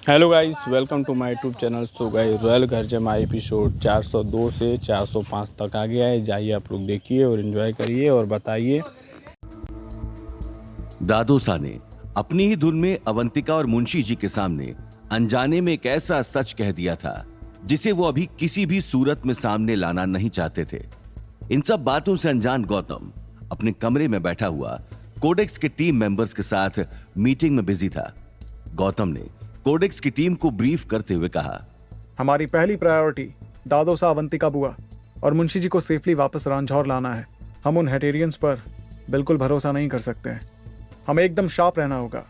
Hello guys, welcome to my YouTube channel. So guys, royal घर जमा episode 402 से 405 तक आ गया है। जाइए आप लोग देखिए और एंजॉय करिए और बताइए। दादोसा ने अपनी ही धुन में अवंतिका और मुंशी जी के सामने अनजाने में एक ऐसा सच कह दिया था जिसे वो अभी किसी भी सूरत में सामने लाना नहीं चाहते थे। इन सब बातों से अनजान गौतम अपने कमरे में बैठा हुआ कोडेक्स के टीम मेंबर्स के साथ मीटिंग में बिजी था। गौतम ने कोडेक्स की टीम को ब्रीफ करते हुए कहा, हमारी पहली प्रायोरिटी दादोसा, अवंतिका बुआ और मुंशी जी को सेफली वापस रांझौर लाना है। हम उन हेटेरियंस पर बिल्कुल भरोसा नहीं कर सकते हैं। हमें एकदम शार्प रहना होगा।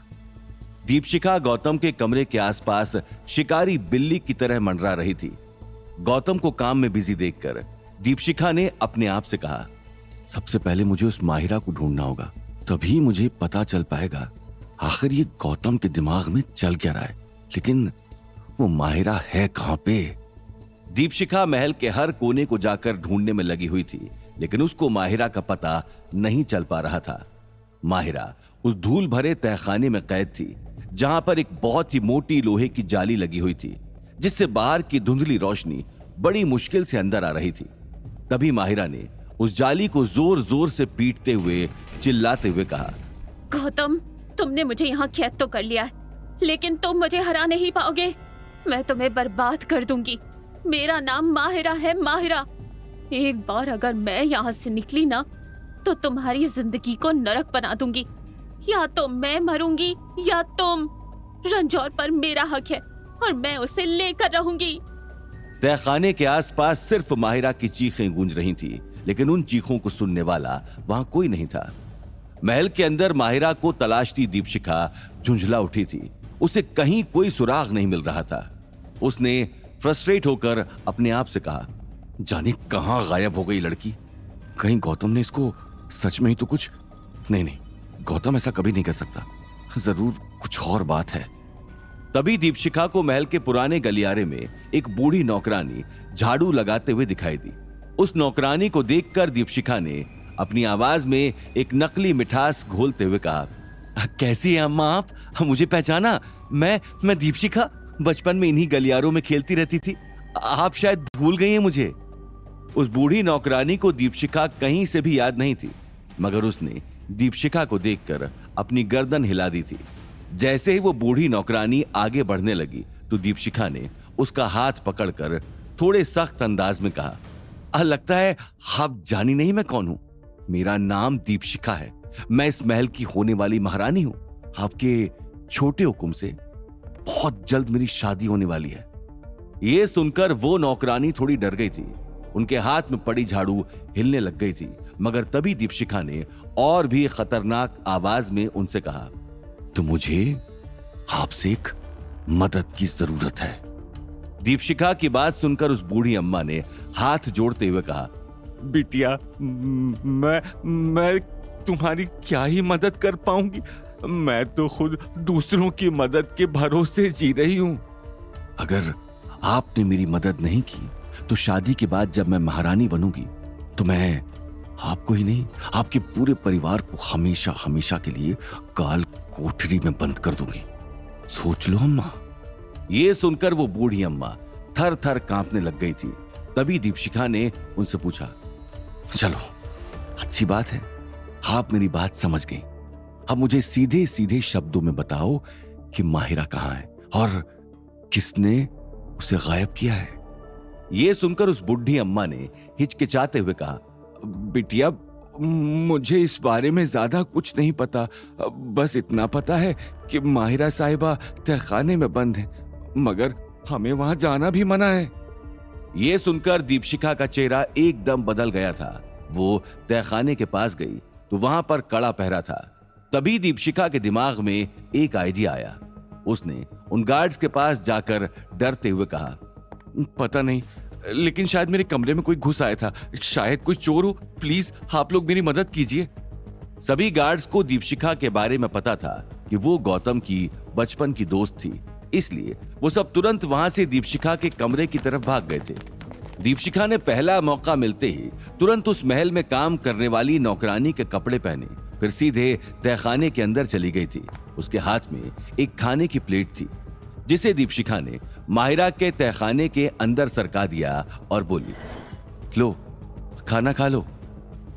दीपशिखा गौतम के कमरे के आसपास शिकारी बिल्ली की तरह मंडरा रही थी। गौतम को काम में बिजी देखकर दीपशिखा ने अपने आप से कहा, सबसे पहले मुझे उस माहिरा को ढूंढना होगा, तभी मुझे पता चल पाएगा आखिर ये गौतम के दिमाग में चल क्या रहा है। लेकिन वो माहिरा है कहां पे? दीपशिखा महल के हर कोने को जाकर ढूंढने में लगी हुई थी, लेकिन उसको माहिरा का पता नहीं चल पा रहा था। माहिरा उस धूल भरे तहखाने में कैद थी, जहां पर एक बहुत ही मोटी लोहे की जाली लगी हुई थी, जिससे बाहर की धुंधली रोशनी बड़ी मुश्किल से अंदर आ रही थी। तभी माहिरा ने उस जाली को जोर जोर से पीटते हुए चिल्लाते हुए कहा, गौतम, तुमने मुझे यहाँ कैद तो कर लिया है, लेकिन तुम मुझे हरा नहीं पाओगे। मैं तुम्हें बर्बाद कर दूंगी। मेरा नाम माहिरा है, माहिरा। एक बार अगर मैं यहाँ से निकली ना, तो तुम्हारी जिंदगी को नरक बना दूंगी। या तो मैं मरूंगी या तुम। रंजौर पर मेरा हक है और मैं उसे लेकर रहूंगी। तहखाने के आसपास सिर्फ माहिरा की चीखें गूंज रही थी, लेकिन उन चीखों को सुनने वाला वहां कोई नहीं था। महल के अंदर माहिरा को तलाशती दीपशिखा झुंझला उठी थी। उसे कहीं कोई सुराग नहीं मिल रहा था। उसने फ्रस्ट्रेट होकर अपने आप से कहा, जाने कहां गायब हो गई लड़की। कहीं गौतम ने इसको सच में ही तो कुछ नहीं, गौतम ऐसा कभी नहीं कर सकता। जरूर कुछ और बात है। तभी दीपशिखा को महल के पुराने गलियारे में एक बूढ़ी नौकरानी झाड़ू लगाते हुए दिखाई दी। उस नौकरानी को देखकर दीपशिखा ने अपनी आवाज में एक नकली मिठास घोलते हुए कहा, कैसी है अम्मा आप? मुझे पहचाना? मैं दीपशिखा, बचपन में इन्हीं गलियारों में खेलती रहती थी। आप शायद भूल गई हैं मुझे। उस बूढ़ी नौकरानी को दीपशिखा कहीं से भी याद नहीं थी, मगर उसने दीपशिखा को देखकर अपनी गर्दन हिला दी थी। जैसे ही वो बूढ़ी नौकरानी आगे बढ़ने लगी तो दीपशिखा ने उसका हाथ पकड़कर थोड़े सख्त अंदाज में कहा, लगता है आप जानी नहीं मैं कौन हूं। मेरा नाम दीपशिखा है। मैं इस महल की होने वाली महारानी हूं। आपके छोटे हुक्म से बहुत जल्द मेरी शादी होने वाली है। यह सुनकर वो नौकरानी थोड़ी डर गई थी। उनके हाथ में पड़ी झाड़ू हिलने लग गई थी, मगर तभी दीपशिखा ने और भी खतरनाक आवाज में उनसे कहा, तो मुझे आपसे एक मदद की जरूरत है। दीपशिखा की बात सुनकर उस बूढ़ी अम्मा ने हाथ जोड़ते हुए कहा, बिटिया, मैं तुम्हारी क्या ही मदद कर पाऊंगी। मैं तो खुद दूसरों की मदद के भरोसे जी रही हूं। अगर आपने मेरी मदद नहीं की तो शादी के बाद जब मैं महारानी बनूंगी तो मैं आपको ही नहीं, आपके पूरे परिवार को हमेशा हमेशा के लिए काल कोठरी में बंद कर दूंगी। सोच लो अम्मा। ये सुनकर वो बूढ़ी अम्मा थर थर कांपने लग गई थी। तभी दीपशिखा ने उनसे पूछा, चलो अच्छी बात है, आप मेरी बात समझ गई। अब मुझे सीधे सीधे शब्दों में बताओ कि माहिरा कहां है और किसने उसे गायब किया है। यह सुनकर उस बुढ़ी अम्मा ने हिचकिचाते हुए कहा, बिटिया, मुझे इस बारे में ज्यादा कुछ नहीं पता। बस इतना पता है कि माहिरा साहिबा तहखाने में बंद है, मगर हमें वहां जाना भी मना है। यह सुनकर दीपशिखा का चेहरा एकदम बदल गया था। वो तहखाने के पास गई तो वहां पर कड़ा पहरा था। तभी दीपशिखा के दिमाग में एक आइडिया आया। उसने उन गार्ड्स के पास जाकर डरते हुए कहा, पता नहीं, लेकिन शायद मेरे कमरे में कोई घुस आया था। शायद कोई चोर हो। प्लीज आप लोग मेरी मदद कीजिए। सभी गार्ड्स को दीपशिखा के बारे में पता था कि वो गौतम की बचपन की दोस्त थी, इसलिए वो सब तुरंत वहां से दीपशिखा के कमरे की तरफ भाग गए थे। दीपशिखा ने पहला मौका मिलते ही तुरंत उस महल में काम करने वाली नौकरानी के कपड़े पहने, फिर सीधे तहखाने के अंदर चली गई थी। उसके हाथ में एक खाने की प्लेट थी। जिसे दीपशिखा ने माहिरा के तहखाने के अंदर सरका दिया और बोली, लो खाना खा लो।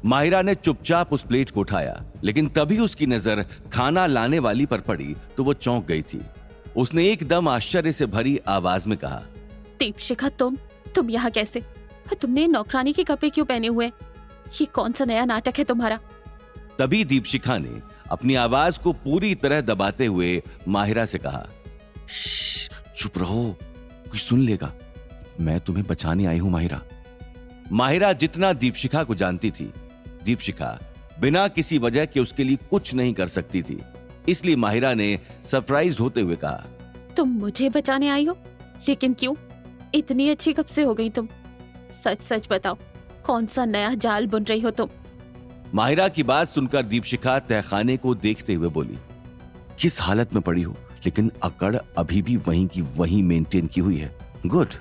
माहिरा ने चुपचाप उस प्लेट को उठाया, लेकिन तभी उसकी नजर खाना लाने वाली पर पड़ी तो वो चौंक गई थी। उसने एकदम आश्चर्य से भरी आवाज में कहा, दीपशिखा, तुम यहाँ कैसे? तुमने नौकरानी के कपड़े क्यों पहने हुए? ये कौन सा नया नाटक है तुम्हारा? तभी दीपशिखा ने अपनी आवाज को पूरी तरह दबाते हुए माहिरा से कहा, चुप रहो, कोई सुन लेगा। मैं तुम्हें बचाने आई हूं माहिरा। माहिरा जितना दीपशिखा को जानती थी, दीपशिखा बिना किसी वजह के उसके लिए कुछ नहीं कर सकती थी। इसलिए माहिरा ने सरप्राइज होते हुए कहा, तुम मुझे बचाने आई हो? लेकिन क्यों? इतनी अच्छी कब से हो गई तुम? सच सच बताओ, कौन सा नया जाल बुन रही हो तुम? माहिरा की बात सुनकर दीपशिखा तहखाने को देखते हुए बोली, किस हालत में पड़ी हो, लेकिन अकड़ अभी भी वहीं की वहीं मेंटेन की हुई है। गुड।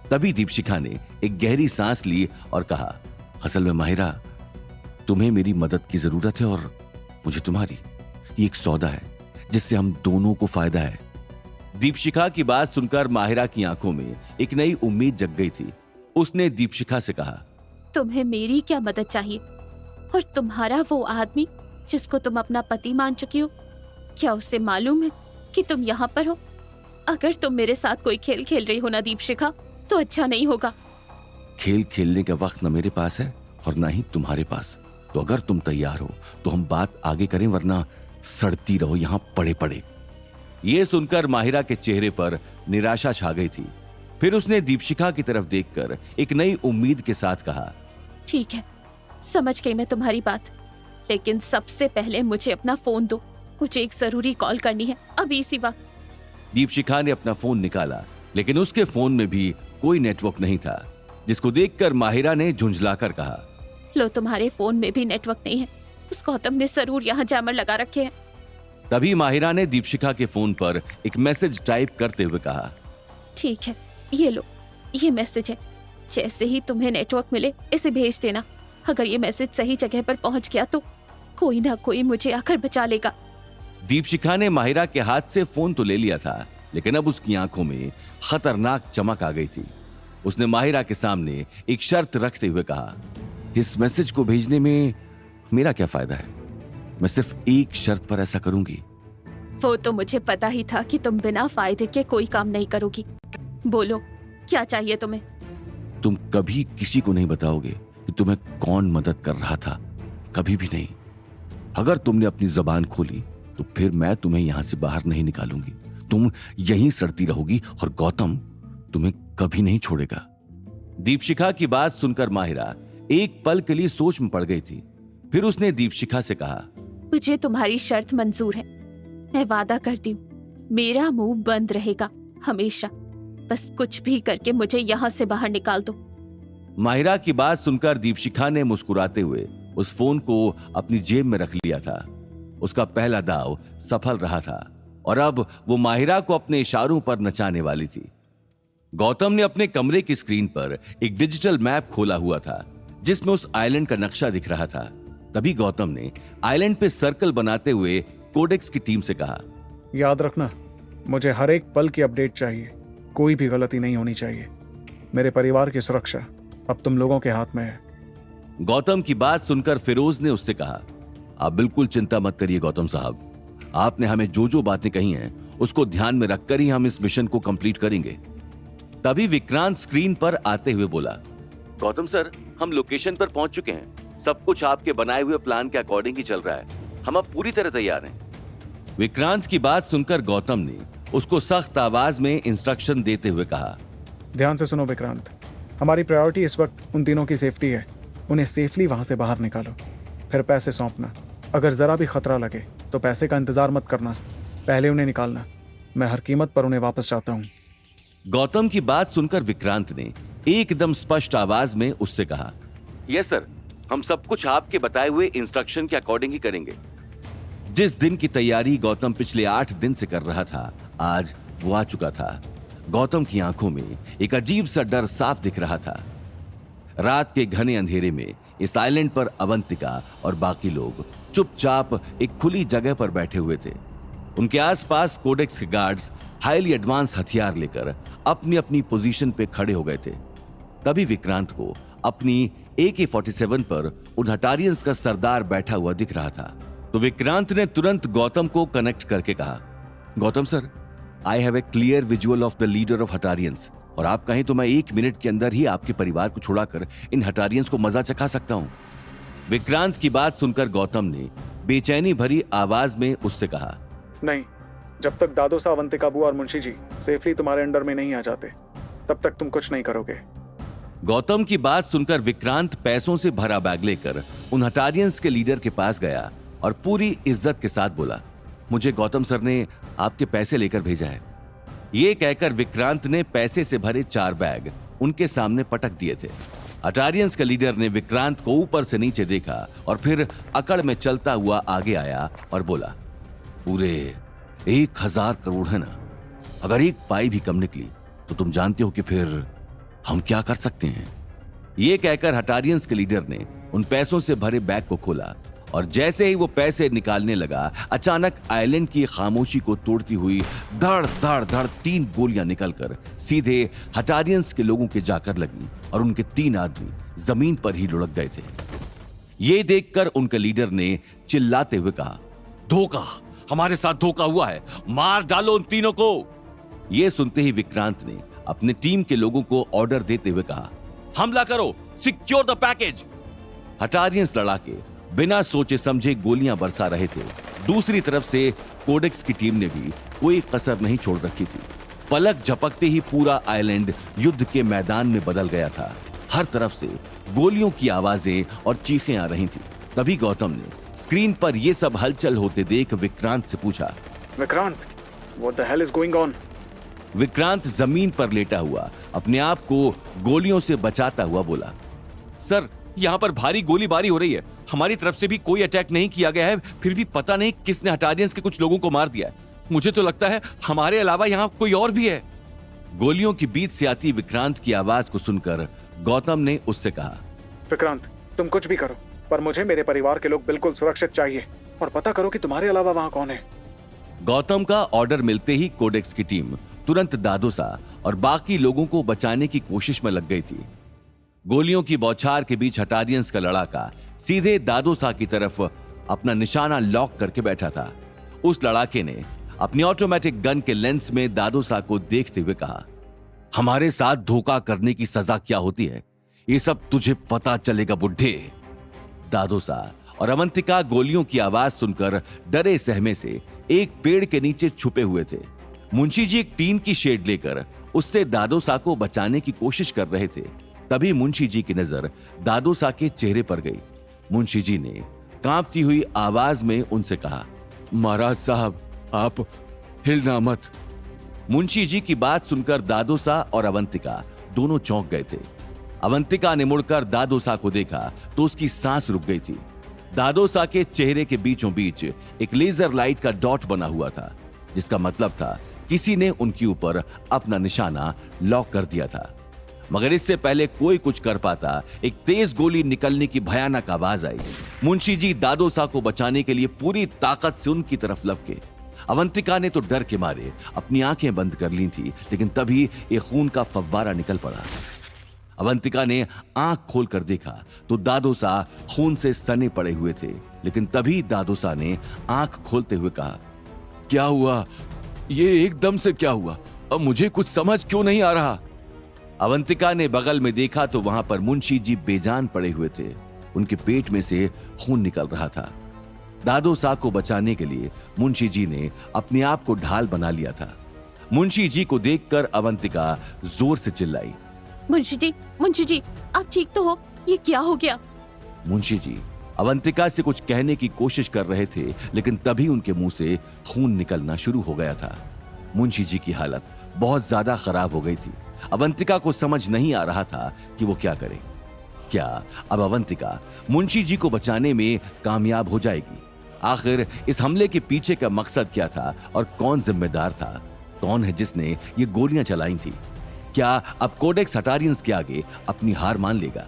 तभी दीपशिखा ने एक गहरी सांस ली और कहा, असल में माहिरा, तुम्हें मेरी मदद की जरूरत है और मुझे तुम्हारी। ये एक सौदा है जिससे हम दोनों को फायदा है। दीपशिखा की बात सुनकर माहिरा की आंखों में एक नई उम्मीद जग गई थी। उसने दीपशिखा से कहा, तुम्हें मेरी क्या मदद चाहिए? और तुम्हारा वो आदमी जिसको तुम अपना पति मान चुकी हो, क्या उसे मालूम है कि तुम यहाँ पर हो? अगर तुम मेरे साथ कोई खेल खेल रही हो ना दीपशिखा, तो अच्छा नहीं होगा। खेल खेलने का वक्त न मेरे पास है और ना ही तुम्हारे पास। तो अगर तुम तैयार हो तो हम बात आगे करें, वरना सड़ती रहो यहां पड़े पड़े। यह सुनकर माहिरा के चेहरे पर निराशा छा गई थी। फिर उसने दीपशिखा की तरफ देखकर एक नई उम्मीद के साथ कहा, ठीक है, समझ गई मैं तुम्हारी बात, लेकिन सबसे पहले मुझे अपना फोन दो। मुझे एक जरूरी कॉल करनी है अभी इसी वक्त। दीपशिखा ने अपना फोन निकाला, लेकिन उसके फोन में भी कोई नेटवर्क नहीं था, जिसको देखकर माहिरा ने झुंझलाकर कहा, लो, तुम्हारे फोन में भी नेटवर्क नहीं है। उस गौतम ने जरूर यहाँ जैमर लगा रखे हैं। तभी माहिरा ने दीपशिखा के फोन पर एक मैसेज टाइप करते हुए कहा, ठीक है, ये लो, ये मैसेज है। जैसे ही तुम्हें नेटवर्क मिले इसे भेज देना। अगर ये मैसेज सही जगह पर पहुंच गया तो कोई ना कोई मुझे आकर बचा लेगा। दीपशिखा ने माहिरा के हाथ से फोन तो ले लिया था, लेकिन अब उसकी आंखों में खतरनाक चमक आ गई थी। उसने माहिरा के सामने एक शर्त रखते हुए कहा, इस मैसेज को भेजने में मेरा क्या फायदा है? मैं सिर्फ एक शर्त पर ऐसा करूंगी। वो तो मुझे पता ही था कि तुम बिना फायदे के कोई काम नहीं करोगी। बोलो, क्या चाहिए तुम्हें? तुम कभी किसी को नहीं बताओगे कि तुम्हें कौन मदद कर रहा था, कभी भी नहीं। अगर तुमने अपनी जबान खोली तो फिर मैं तुम्हें यहां से बाहर नहीं निकालूंगी। तुम यहीं सड़ती रहोगी और गौतम तुम्हें कभी नहीं छोड़ेगा। दीपशिखा की बात सुनकर माहिरा एक पल के लिए सोच में पड़ गई थी। फिर उसने दीपशिखा से कहा, मुझे तुम्हारी शर्त मंजूर है। मैं वादा करती हूँ, मेरा मुंह बंद रहेगा हमेशा। बस कुछ भी करके मुझे यहाँ से बाहर निकाल दो। माहिरा की बात सुनकर दीपशिखा ने मुस्कुराते हुए उस फोन को अपनी जेब में रख लिया था। उसका पहला दाव सफल रहा था और अब वो माहिरा को अपने इशारों पर नचाने वाली थी। गौतम ने अपने कमरे की स्क्रीन पर एक डिजिटल मैप खोला हुआ था, जिसमें उस आइलैंड का नक्शा दिख रहा था। तभी गौतम ने आइलैंड पे सर्कल बनाते हुए कोडेक्स की टीम से कहा, याद रखना, मुझे हर एक पल की अपडेट चाहिए। कोई भी गलती नहीं होनी चाहिए। मेरे परिवार की सुरक्षा अब तुम लोगों के हाथ में है। गौतम की बात सुनकर फिरोज ने उससे कहा, आप बिल्कुल चिंता मत करिए गौतम साहब। आपने हमें जो जो बातें कही हैं उसको ध्यान में रखकर ही हम इस मिशन को कंप्लीट करेंगे। तभी विक्रांत स्क्रीन पर आते हुए बोला, गौतम सर, हम लोकेशन पर पहुंच चुके हैं। सब कुछ आपके बनाए हुए प्लान के अकॉर्डिंग ही चल रहा है। हम अब पूरी तरह तैयार हैं। विक्रांत की बात सुनकर गौतम ने उसको सख्त आवाज में इंस्ट्रक्शन देते हुए कहा, ध्यान से सुनो विक्रांत, हमारी प्रायोरिटी इस वक्त उन तीनों की सेफ्टी है। उन्हें सेफली वहां से बाहर निकालो, फिर पैसे सौंपना। अगर जरा भी खतरा लगे तो पैसे का इंतजार मत करना, पहले उन्हें निकालना। मैं हर कीमत पर उन्हें वापस चाहता हूँ। गौतम की बात सुनकर विक्रांत ने एकदम स्पष्ट आवाज में उससे कहा, यस सर, हम सब कुछ आपके बताए हुए इंस्ट्रक्शन के अकॉर्डिंग ही करेंगे। जिस दिन की तैयारी गौतम पिछले 8 दिन से कर रहा था, आज वो आ चुका था। गौतम की आंखों में एक अजीब सा डर साफ दिख रहा था। रात के घने अंधेरे में इस आइलैंड पर अवंतिका और बाकी लोग चुपचाप एक खुली जगह पर बैठे हुए थे। उनके आसपास कोडेक्स के गार्ड्स हाईली एडवांस हथियार लेकर अपनी अपनी पोजीशन पे खड़े हो गए थे। तभी विक्रांत को अपनी AK-47 पर उन हटारियंस का सरदार बैठा हुआ दिख रहा था। तो विक्रांत ने तुरंत गौतम को कनेक्ट करके कहा, Gautam sir, I have a clear visual of the leader of hatarians, और आप कहें तो मैं 1 मिनट के अंदर ही आपके परिवार को छुड़ाकर इन हटारियंस को मजा चखा सकता हूं। विक्रांत की बात सुनकर गौतम ने बेचैनी भरी आवाज में उससे कहा, नहीं, जब तक दादो सा, अवंतिका बुआ और मुंशी जी सेफली तुम्हारे अंडर में नहीं आ जाते तब तक तुम कुछ नहीं करोगे। गौतम की बात सुनकर विक्रांत पैसों से भरा बैग लेकर उन हटारियंस के लीडर के पास गया और पूरी इज्जत के साथ बोला, मुझे गौतम सर ने आपके पैसे लेकर भेजा है। ये कहकर विक्रांत ने पैसे से भरे 4 बैग उनके सामने पटक दिए थे। हटारियंस के लीडर ने विक्रांत को ऊपर से नीचे देखा और फिर अकड़ में चलता हुआ आगे आया और बोला, पूरे 1000 करोड़ है ना, अगर 1 पाई भी कम निकली तो तुम जानते हो कि फिर हम क्या कर सकते हैं। ये कहकर हटारियंस के लीडर ने उन पैसों से भरे बैग को खोला और जैसे ही वो पैसे निकालने लगा, अचानक आइलैंड की खामोशी को तोड़ती हुई धड़ धड़ धड़ 3 गोलियां निकलकर सीधे हटारियंस के लोगों के जाकर लगी और उनके 3 आदमी जमीन पर ही लुढ़क गए थे। ये देखकर उनके लीडर ने चिल्लाते हुए कहा, धोखा, हमारे साथ धोखा हुआ है, मार डालो उन तीनों को। ये सुनते ही विक्रांत ने अपने टीम के लोगों को ऑर्डर देते हुए कहा, हमला करो, सिक्योर द पैकेज। हटारियंस लड़ाके बिना सोचे समझे गोलियां बरसा रहे थे। दूसरी तरफ से कोडेक्स की टीम ने भी कोई कसर नहीं छोड़ रखी थी। पलक झपकते ही पूरा आइलैंड युद्ध के मैदान में बदल गया था। हर तरफ से गोलियों की आवाजें और चीखें आ रही थी। तभी गौतम ने स्क्रीन पर यह सब हलचल होते देख विक्रांत से पूछा, Vikrant, what the hell is going on? Vikrant जमीन पर लेटा हुआ अपने आप को गोलियों से बचाता हुआ बोला, सर, यहाँ पर भारी गोलीबारी हो रही है। हमारी तरफ से भी कोई अटैक नहीं किया गया है, फिर भी पता नहीं किसने हटारियंस के कुछ लोगों को मार दिया है। मुझे तो लगता है हमारे अलावा यहाँ कोई और भी है। गोलियों के बीच से आती विक्रांत की आवाज को सुनकर गौतम ने उससे कहा, विक्रांत, तुम कुछ भी करो, पर मुझे मेरे परिवार के लोग बिल्कुल सुरक्षित चाहिए, और पता करो कि तुम्हारे अलावा वहाँ कौन है। गौतम का ऑर्डर मिलते ही कोडेक्स की टीम तुरंत दादोसा और बाकी लोगों को बचाने की कोशिश में लग गई थी। गोलियों की बौछार के बीच हटारियंस का लड़ाका सीधे दादोसा की तरफ अपना निशाना लॉक करके बैठा था। उस लड़ाके ने अपनी ऑटोमेटिक गन के लेंस में दादोसा को देखते हुए कहा, हमारे साथ धोखा करने की सजा क्या होती है, ये सब तुझे पता चलेगा बुड्ढे। दादोसा और अवंतिका गोलियों की आवाज सुनकर डरे सहमे से एक पेड़ के नीचे छुपे हुए थे। मुंशी जी एक टीन की शेड लेकर उससे दादोसा को बचाने की कोशिश कर रहे थे। तभी मुंशी जी की नजर दादोसा के चेहरे पर गई। मुंशी जी ने कांपती हुई आवाज में उनसे कहा, महाराज साहब, आप हिलना मत। मुंशी जी की बात सुनकर दादोसा और अवंतिका दोनों चौंक गए थे। अवंतिका ने मुड़कर दादोसा को देखा तो उसकी सांस रुक गई थी। दादोसा के चेहरे के बीचों बीच एक लेजर लाइट का डॉट बना हुआ था, जिसका मतलब था किसी ने उनके ऊपर अपना निशाना लॉक कर दिया था। मगर इससे पहले कोई कुछ कर पाता, एक तेज गोली निकलने की भयानक आवाज आई। मुंशी जी दादोसा को बचाने के लिए पूरी ताकत से उनकी तरफ लपके। अवंतिका ने तो डर के मारे अपनी आंखें बंद कर ली थी, लेकिन तभी एक खून का फव्वारा निकल पड़ा। अवंतिका ने आंख खोलकर देखा तो दादोसा खून से सने पड़े हुए थे, लेकिन तभी दादोसा ने आंख खोलते हुए कहा, क्या हुआ? ये एकदम से क्या हुआ? अब मुझे कुछ समझ क्यों नहीं आ रहा। अवंतिका ने बगल में देखा तो वहां पर मुंशी जी बेजान पड़े हुए थे। उनके पेट में से खून निकल रहा था। दादोसा को बचाने के लिए मुंशी जी ने अपने आप को ढाल बना लिया था। मुंशी जी को देखकर अवंतिका जोर से चिल्लाई, मुंशी जी, आप ठीक तो हो? ये क्या हो गया? मुंशी जी अवंतिका से कुछ कहने की कोशिश कर रहे थे, लेकिन तभी उनके मुंह से खून निकलना शुरू हो गया था। मुंशी जी की हालत बहुत ज्यादा खराब हो गई थी। अवंतिका को समझ नहीं आ रहा था कि वो क्या करे। क्या अब अवंतिका मुंशी जी को बचाने में कामयाब हो जाएगी? आखिर इस हमले के पीछे का मकसद क्या था और कौन जिम्मेदार था? कौन है जिसने ये गोलियां चलाई थी? क्या अब कोडेक्स हटारियंस के आगे अपनी हार मान लेगा?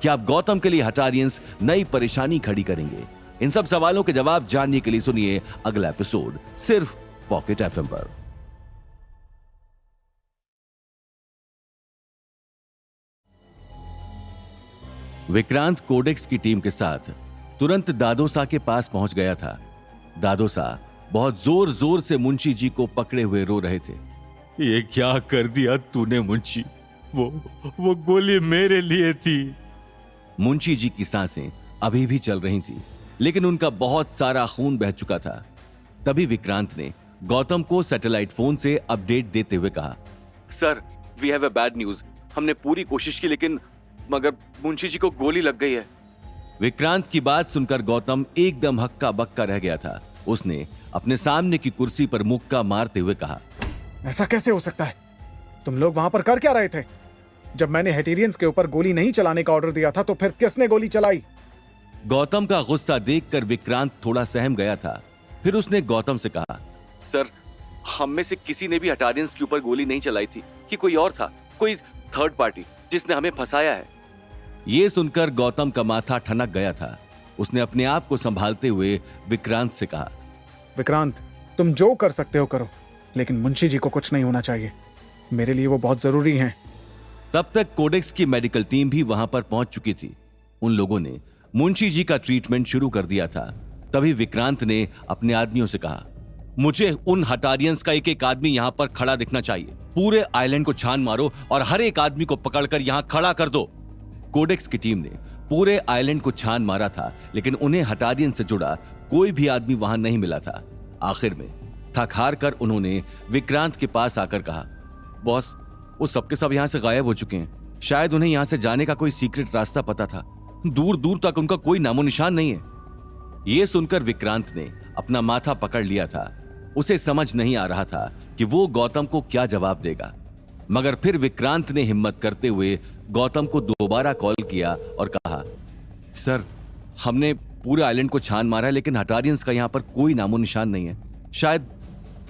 क्या अब गौतम के लिए हटारियंस नई परेशानी खड़ी करेंगे? इन सब सवालों के जवाब जानने के लिए सुनिए अगला एपिसोड सिर्फ पॉकेट FM पर। विक्रांत कोडेक्स की टीम के साथ तुरंत दादोसा के पास पहुंच गया था। दादोसा बहुत जोर जोर से मुंशी जी को पकड़े हुए रो रहे थे। ये क्या कर दिया तूने मुंशी? वो गोली मेरे लिए थी। मुंशी जी की सांसें अभी भी चल रही थी, लेकिन उनका बहुत सारा खून बह चुका था। तभी विक्रांत ने गौतम को सैटेलाइट फोन से अपडेट देते हुए कहा, sir, we have a bad news. हमने पूरी कोशिश की लेकिन मगर मुंशी जी को गोली लग गई है। विक्रांत की बात सुनकर गौतम एकदम हक्का बक्का रह गया था। उसने अपने सामने की कुर्सी पर मुक्का मारते हुए कहा, ऐसा कैसे हो सकता है? तुम लोग वहां पर कर क्या रहे थे? जब मैंने हेटेरियंस के ऊपर गोली नहीं चलाने का ऑर्डर दिया था तो फिर किसने गोली चलाई? गौतम का गुस्सा देखकर विक्रांत थोड़ा सहम गया था। फिर उसने गौतम से कहा, सर, हम में से किसी ने भी हटारियंस के ऊपर गोली नहीं चलाई थी कि कोई और था, कोई थर्ड पार्टी जिसने हमें फंसाया है। यह सुनकर गौतम का माथा ठनक गया था। उसने अपने आप को संभालते हुए विक्रांत से कहा, विक्रांत, तुम जो कर सकते हो करो, लेकिन मुंशी जी को कुछ नहीं होना चाहिए। मेरे लिए वो बहुत जरूरी हैं। तब तक कोडेक्स की मेडिकल टीम भी वहां पर पहुंच चुकी थी। उन लोगों ने मुंशी जी का ट्रीटमेंट शुरू कर दिया था। तभी विक्रांत ने अपने आदमियों से कहा, मुझे उन हटारियंस का एक एक आदमी यहां पर खड़ा दिखना चाहिए। पूरे आइलैंड को छान मारो और हर एक आदमी को पकड़कर यहां खड़ा कर दो। कोडेक्स की टीम ने पूरे आइलैंड को छान मारा था, लेकिन उन्हें हटारियन से जुड़ा कोई भी आदमी वहां नहीं मिला था। आखिर में थक हार कर उन्होंने विक्रांत के पास आकर कहा, बॉस, वो सबके सब यहां से गायब हो चुके हैं। शायद उन्हें यहां से जाने का कोई सीक्रेट रास्ता पता था। दूर दूर तक उनका कोई नामो निशान नहीं है। यह सुनकर विक्रांत ने अपना माथा पकड़ लिया था। उसे समझ नहीं आ रहा था कि वो गौतम को क्या जवाब देगा। मगर फिर विक्रांत ने हिम्मत करते हुए गौतम को दोबारा कॉल किया और कहा, सर, हमने पूरे आइलैंड को छान मारा है, लेकिन हटारियंस का यहां पर कोई नामो निशान नहीं है। शायद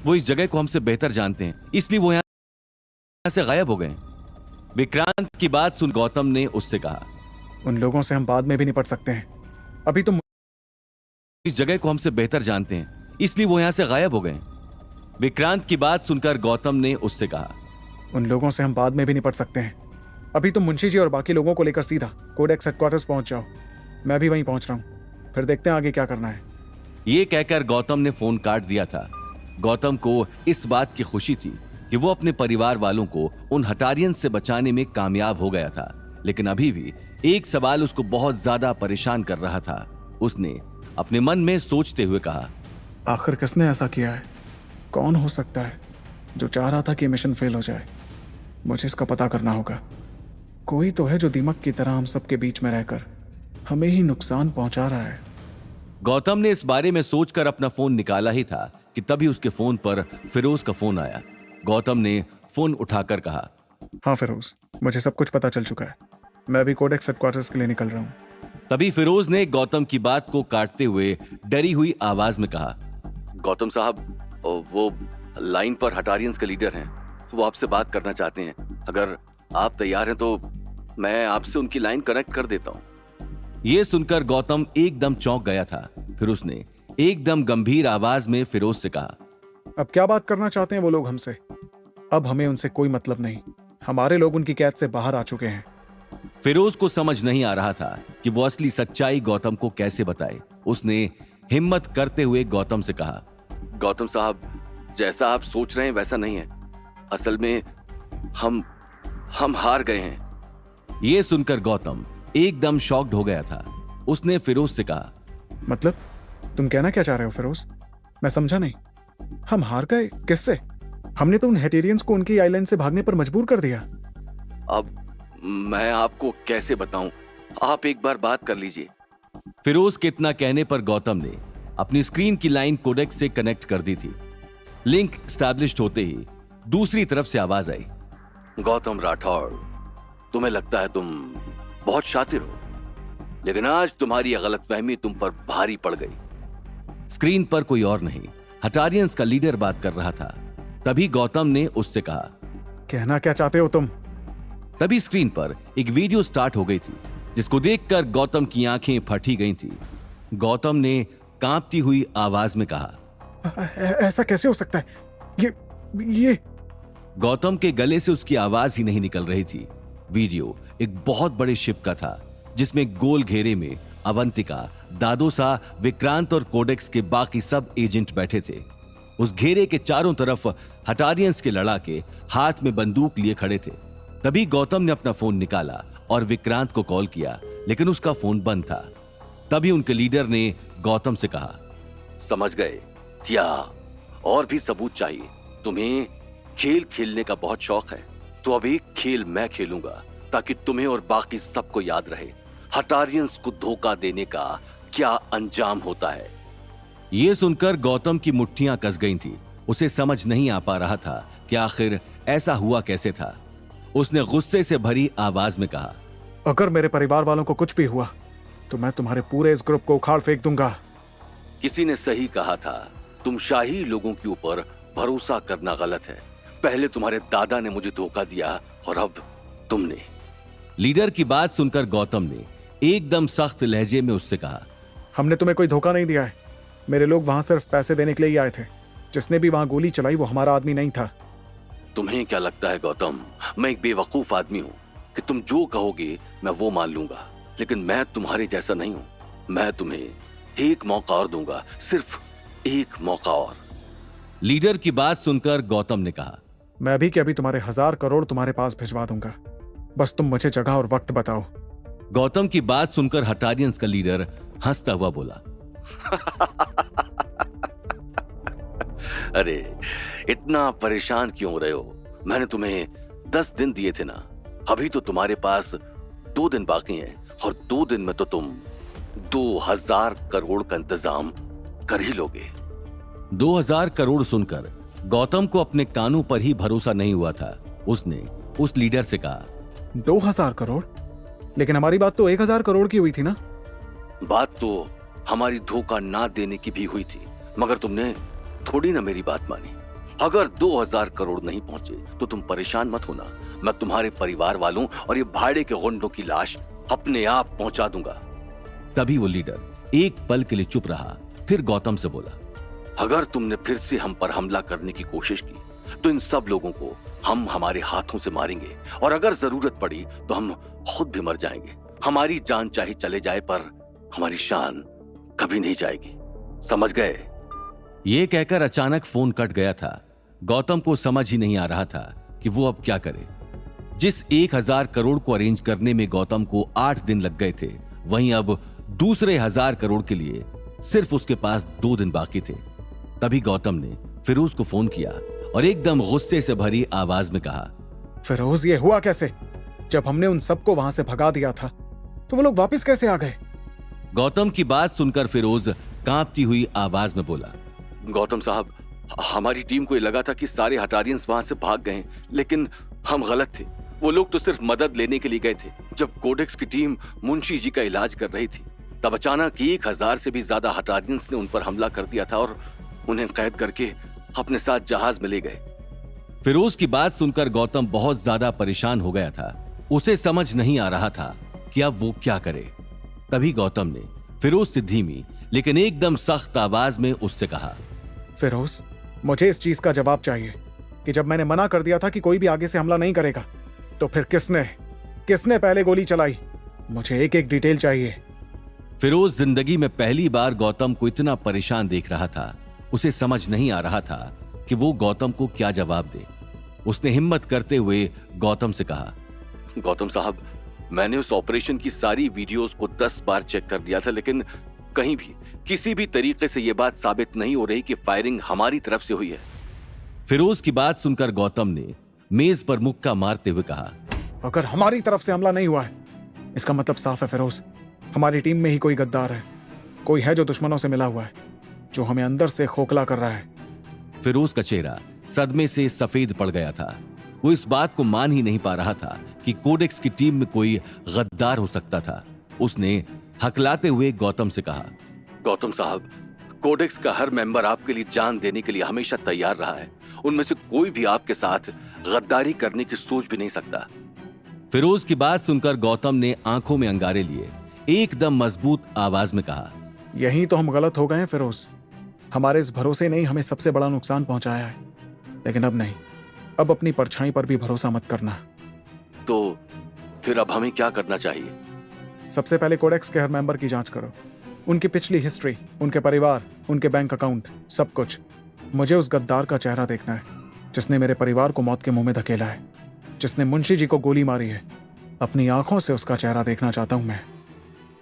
वो इस जगह को हमसे बेहतर जानते हैं, इसलिए वो यहां से गायब हो गए। विक्रांत की बात सुन गौतम ने उससे कहा, उन लोगों से हम बाद में भी निपट सकते हैं। अभी तुम इस जगह को हमसे बेहतर जानते हैं, इसलिए वो यहां से गायब हो गए। विक्रांत की बात सुनकर गौतम ने उससे कहा, उन लोगों से हम बाद में भी निपट सकते हैं। अभी तुम मुंशी जी और बाकी लोगों को लेकर सीधा कोडेक्स हेडक्वार्टर्स पहुंच जाओ। मैं भी वहीं पहुंच रहा हूं, फिर देखते हैं आगे क्या करना है। ये कहकर गौतम ने फोन काट दिया था। गौतम को इस बात की खुशी थी कि वो अपने परिवार वालों को उन हटारियन से बचाने में कामयाब हो गया था, लेकिन अभी भी एक सवाल उसको बहुत ज्यादा परेशान कर रहा था। उसने अपने मन में सोचते हुए कहा, आखिर किसने ऐसा किया है? कौन हो सकता है जो चाह रहा था कि मिशन फेल हो जाए? मुझे इसका पता करना होगा। कोई तो है जो दीमक की तरह हम सबके बीच में रहकर हमें ही नुकसान पहुंचा रहा है। गौतम ने इस बारे में सोचकर अपना फोन निकाला ही था कि तभी उसके फोन पर फिरोज का फोन आया। गौतम ने फोन उठाकर कहा, हाँ फिरोज, मुझे सब कुछ पता चल चुका है। मैं अभी कोडेक्स हेडक्वार्टर्स के लिए निकल रहा हूँ। तभी फिरोज ने गौतम की बात को काटते हुए डरी हुई आवाज में कहा, गौतम साहब, वो लाइन पर हटारियंस के लीडर हैं। वो आपसे बात करना चाहते हैं। अगर आप तैयार हैं तो मैं आपसे उनकी लाइन कनेक्ट कर देता हूँ। यह सुनकर गौतम एकदम चौंक गया था। फिर उसने एकदम गंभीर आवाज में फिरोज से कहा, अब क्या बात करना चाहते हैं वो लोग हमसे? अब हमें उनसे कोई मतलब नहीं। हमारे लोग उनकी कैद से बाहर आ चुके हैं। फिरोज को समझ नहीं आ रहा था कि वो असली सच्चाई गौतम को कैसे बताए। उसने हिम्मत करते हुए गौतम से कहा, गौतम साहब, जैसा आप सोच रहे हैं वैसा नहीं है। असल में हम हार गए हैं। यह सुनकर गौतम एकदम शॉक्ड हो गया था। उसने फिरोज से कहा, मतलब तुम कहना क्या चाह रहे हो फिरोज? मैं समझा नहीं। हम हार गए? किससे? हमने तो उन हेटेरियंस को उनकी आइलैंड से भागने पर मजबूर कर दिया। अब मैं आपको कैसे बताऊं? आप एक बार बात कर लीजिए। फिरोज के इतना कहने पर गौतम ने अपनी स्क्रीन की लाइन कोडेक्स से कनेक्ट कर दी थी। लिंक स्टैब्लिश्ड होते ही दूसरी तरफ से आवाज आई, गौतम राठौड़, तुम्हें लगता है तुम बहुत शातिर हो, लेकिन आज तुम्हारी गलतफहमी तुम पर भारी पड़ गई। स्क्रीन पर कोई और नहीं, हटारियंस का लीडर बात कर रहा था। तभी गौतम ने उससे कहा, कहना क्या चाहते हो तुम? तभी स्क्रीन पर एक वीडियो स्टार्ट हो गई थी, जिसको देखकर गौतम की आंखें फटी गई थी। गौतम ने कांपती हुई आवाज में कहा, ऐसा कैसे हो सकता है? ये गौतम के गले से उसकी आवाज ही नहीं निकल रही थी। वीडियो एक बहुत बड़े शिप का था, जिसमें गोल घेरे में अवंतिका, दादोसा, विक्रांत और कोडेक्स के बाकी सब एजेंट बैठे थे। उस घेरे के चारों तरफ हटारियंस के लड़ाके हाथ में बंदूक लिए खड़े थे। तभी गौतम ने अपना फोन निकाला और विक्रांत को कॉल किया, लेकिन उसका फोन बंद था। तभी उनके लीडर ने गौतम से कहा, समझ गए क्या? और भी सबूत चाहिए? तुम्हें खेल खेलने का बहुत शौक है, तो अब एक खेल मैं खेलूंगा ताकि तुम्हें और बाकी सबको याद रहे हटारियंस को धोखा देने का क्या अंजाम होता है। यह सुनकर गौतम की मुट्ठियां कस गई थी। उसे समझ नहीं आ पा रहा था कि आखिर ऐसा हुआ कैसे था। उसने गुस्से से भरी आवाज में कहा, अगर मेरे परिवार वालों को कुछ भी हुआ तो मैं तुम्हारे पूरे इस ग्रुप को उखाड़ फेंक दूंगा। किसी ने सही कहा था, तुम शाही लोगों के ऊपर भरोसा करना गलत है। पहले तुम्हारे दादा ने मुझे धोखा दिया और अब तुमने। लीडर की बात सुनकर गौतम ने एकदम सख्त लहजे में उससे कहा, हमने तुम्हें कोई धोखा नहीं दिया है। मेरे लोग वहां सिर्फ पैसे देने के लिए ही आए थे। जिसने भी वहां गोली चलाई वो हमारा आदमी नहीं था। तुम्हें क्या लगता है गौतम, मैं एक बेवकूफ आदमी हूं कि तुम जो कहोगे मैं वो मान लूंगा? लेकिन मैं तुम्हारे जैसा नहीं हूं। मैं तुम्हें एक मौका और दूंगा, सिर्फ एक मौका और। लीडर की बात सुनकर गौतम ने कहा, मैं अभी के अभी तुम्हारे 1000 करोड़ तुम्हारे पास भिजवा दूंगा, बस तुम मुझे जगह और वक्त बताओ। गौतम की बात सुनकर हटारियंस का लीडर हंसता हुआ बोला, अरे इतना परेशान क्यों हो रहे हो? मैंने तुम्हें 10 दिन दिए थे ना। अभी तो तुम्हारे पास 2 दिन बाकी हैं और 2 दिन में तो तुम 2000 करोड़ का इंतजाम कर ही लोगे। 2000 करोड़ सुनकर गौतम को अपने कानों पर ही भरोसा नहीं हुआ था। उसने उस लीडर से कहा, 2000 करोड़? लेकिन हमारी बात तो 1000 करोड़ की हुई थी ना। बात तो हमारी धोखा ना देने की भी हुई थी, मगर तुमने थोड़ी ना मेरी बात मानी। अगर 2000 करोड़ नहीं पहुंचे तो तुम परेशान मत होना। मैं तुम्हारे परिवार वालों और ये भाड़े के गुंडों की लाश अपने आप पहुंचा दूंगा। तभी वो लीडर एक पल के लिए चुप रहा, फिर गौतम से बोला, अगर तुमने फिर से हम पर हमला करने की कोशिश की तो इन सब लोगों को हम हमारे हाथों से मारेंगे और अगर जरूरत पड़ी तो हम खुद भी मर जाएंगे। हमारी जान चाहे चले जाए पर हमारी शान कभी नहीं जाएगी। समझ गए? यह कहकर अचानक फोन कट गया था। गौतम को समझ ही नहीं आ रहा था कि वो अब क्या करे। जिस 1000 करोड़ को अरेंज करने में गौतम को 8 दिन लग गए थे, वहीं अब दूसरे 1000 करोड़ के लिए सिर्फ उसके पास 2 दिन बाकी थे। तभी गौतम ने फिरोज को फोन किया और एकदम गुस्से से भरी आवाज में कहा, फिरोज, ये हुआ कैसे? जब हमने उन सबको वहां से भगा दिया था तो वो लोग वापस कैसे आ गए? गौतम की बात सुनकर फिरोज कांपती हुई आवाज में बोला, गौतम साहब, हमारी टीम को ये लगा था कि सारे हटारियंस वहां से भाग गए, लेकिन हम गलत थे। वो लोग तो सिर्फ मदद लेने के लिए गए थे। जब कोडेक्स की टीम मुंशी जी का इलाज कर रही थी तब अचानक 1000 से भी ज्यादा हटारियंस ने उन पर हमला कर दिया था और उन्हें कैद करके अपने साथ जहाज में ले गए। फिरोज की बात सुनकर गौतम बहुत ज्यादा परेशान हो गया था। उसे समझ नहीं आ रहा था कि अब वो क्या करे। तभी गौतम ने फिरोज से धीमी लेकिन एकदम सख्त आवाज में उससे कहा, फिरोज, मुझे इस चीज का जवाब चाहिए कि जब मैंने मना कर दिया था कि कोई भी आगे से हमला नहीं करेगा, तो फिर किसने पहले गोली चलाई? मुझे एक एक डिटेल चाहिए। फिरोज जिंदगी में पहली बार गौतम को इतना परेशान देख रहा था। उसे समझ नहीं आ रहा था कि वो गौतम को क्या जवाब दे। उसने हिम्मत करते हुए गौतम से कहा, गौतम साहब, मैंने उस ऑपरेशन की सारी वीडियोस को 10 बार चेक कर दिया था, लेकिन कहीं भी किसी भी तरीके से यह बात साबित नहीं हो रही कि फायरिंग हमारी तरफ से हुई है। फिरोज की बात सुनकर गौतम ने मेज पर मुक्का मारते हुए कहा, अगर हमारी तरफ से हमला नहीं हुआ है, इसका मतलब साफ है फिरोज, हमारी टीम में ही कोई गद्दार है। कोई है जो दुश्मनों से मिला हुआ है, जो हमें अंदर से खोखला कर रहा है। फिरोज का चेहरा सदमे से सफेद पड़ गया था। वो इस बात को मान ही नहीं पा रहा था कि कोडेक्स की टीम में कोई गद्दार हो सकता था। उसने हकलाते हुए गौतम से कहा, गौतम साहब, कोडेक्स का हर मेंबर आपके लिए जान देने के लिए हमेशा तैयार रहा है। उनमें से कोई भी आपके साथ गद्दारी करने की सोच भी नहीं सकता। फिरोज की बात सुनकर गौतम ने आंखों में अंगारे लिए एकदम मजबूत आवाज में कहा, यही तो हम गलत हो गए हैं फिरोज। हमारे इस भरोसे ने ही हमें सबसे बड़ा नुकसान पहुंचाया है। लेकिन अब नहीं, अब अपनी परछाई पर भी भरोसा मत करना। तो फिर अब हमें क्या करना चाहिए? सबसे पहले कोडेक्स के हर मेंबर की जांच करो, उनकी पिछली हिस्ट्री, उनके परिवार, उनके बैंक अकाउंट, सब कुछ। मुझे उस गद्दार का चेहरा देखना है जिसने मेरे परिवार को मौत के मुंह में धकेला है, जिसने मुंशी जी को गोली मारी है। अपनी आंखों से उसका चेहरा देखना चाहता हूं मैं।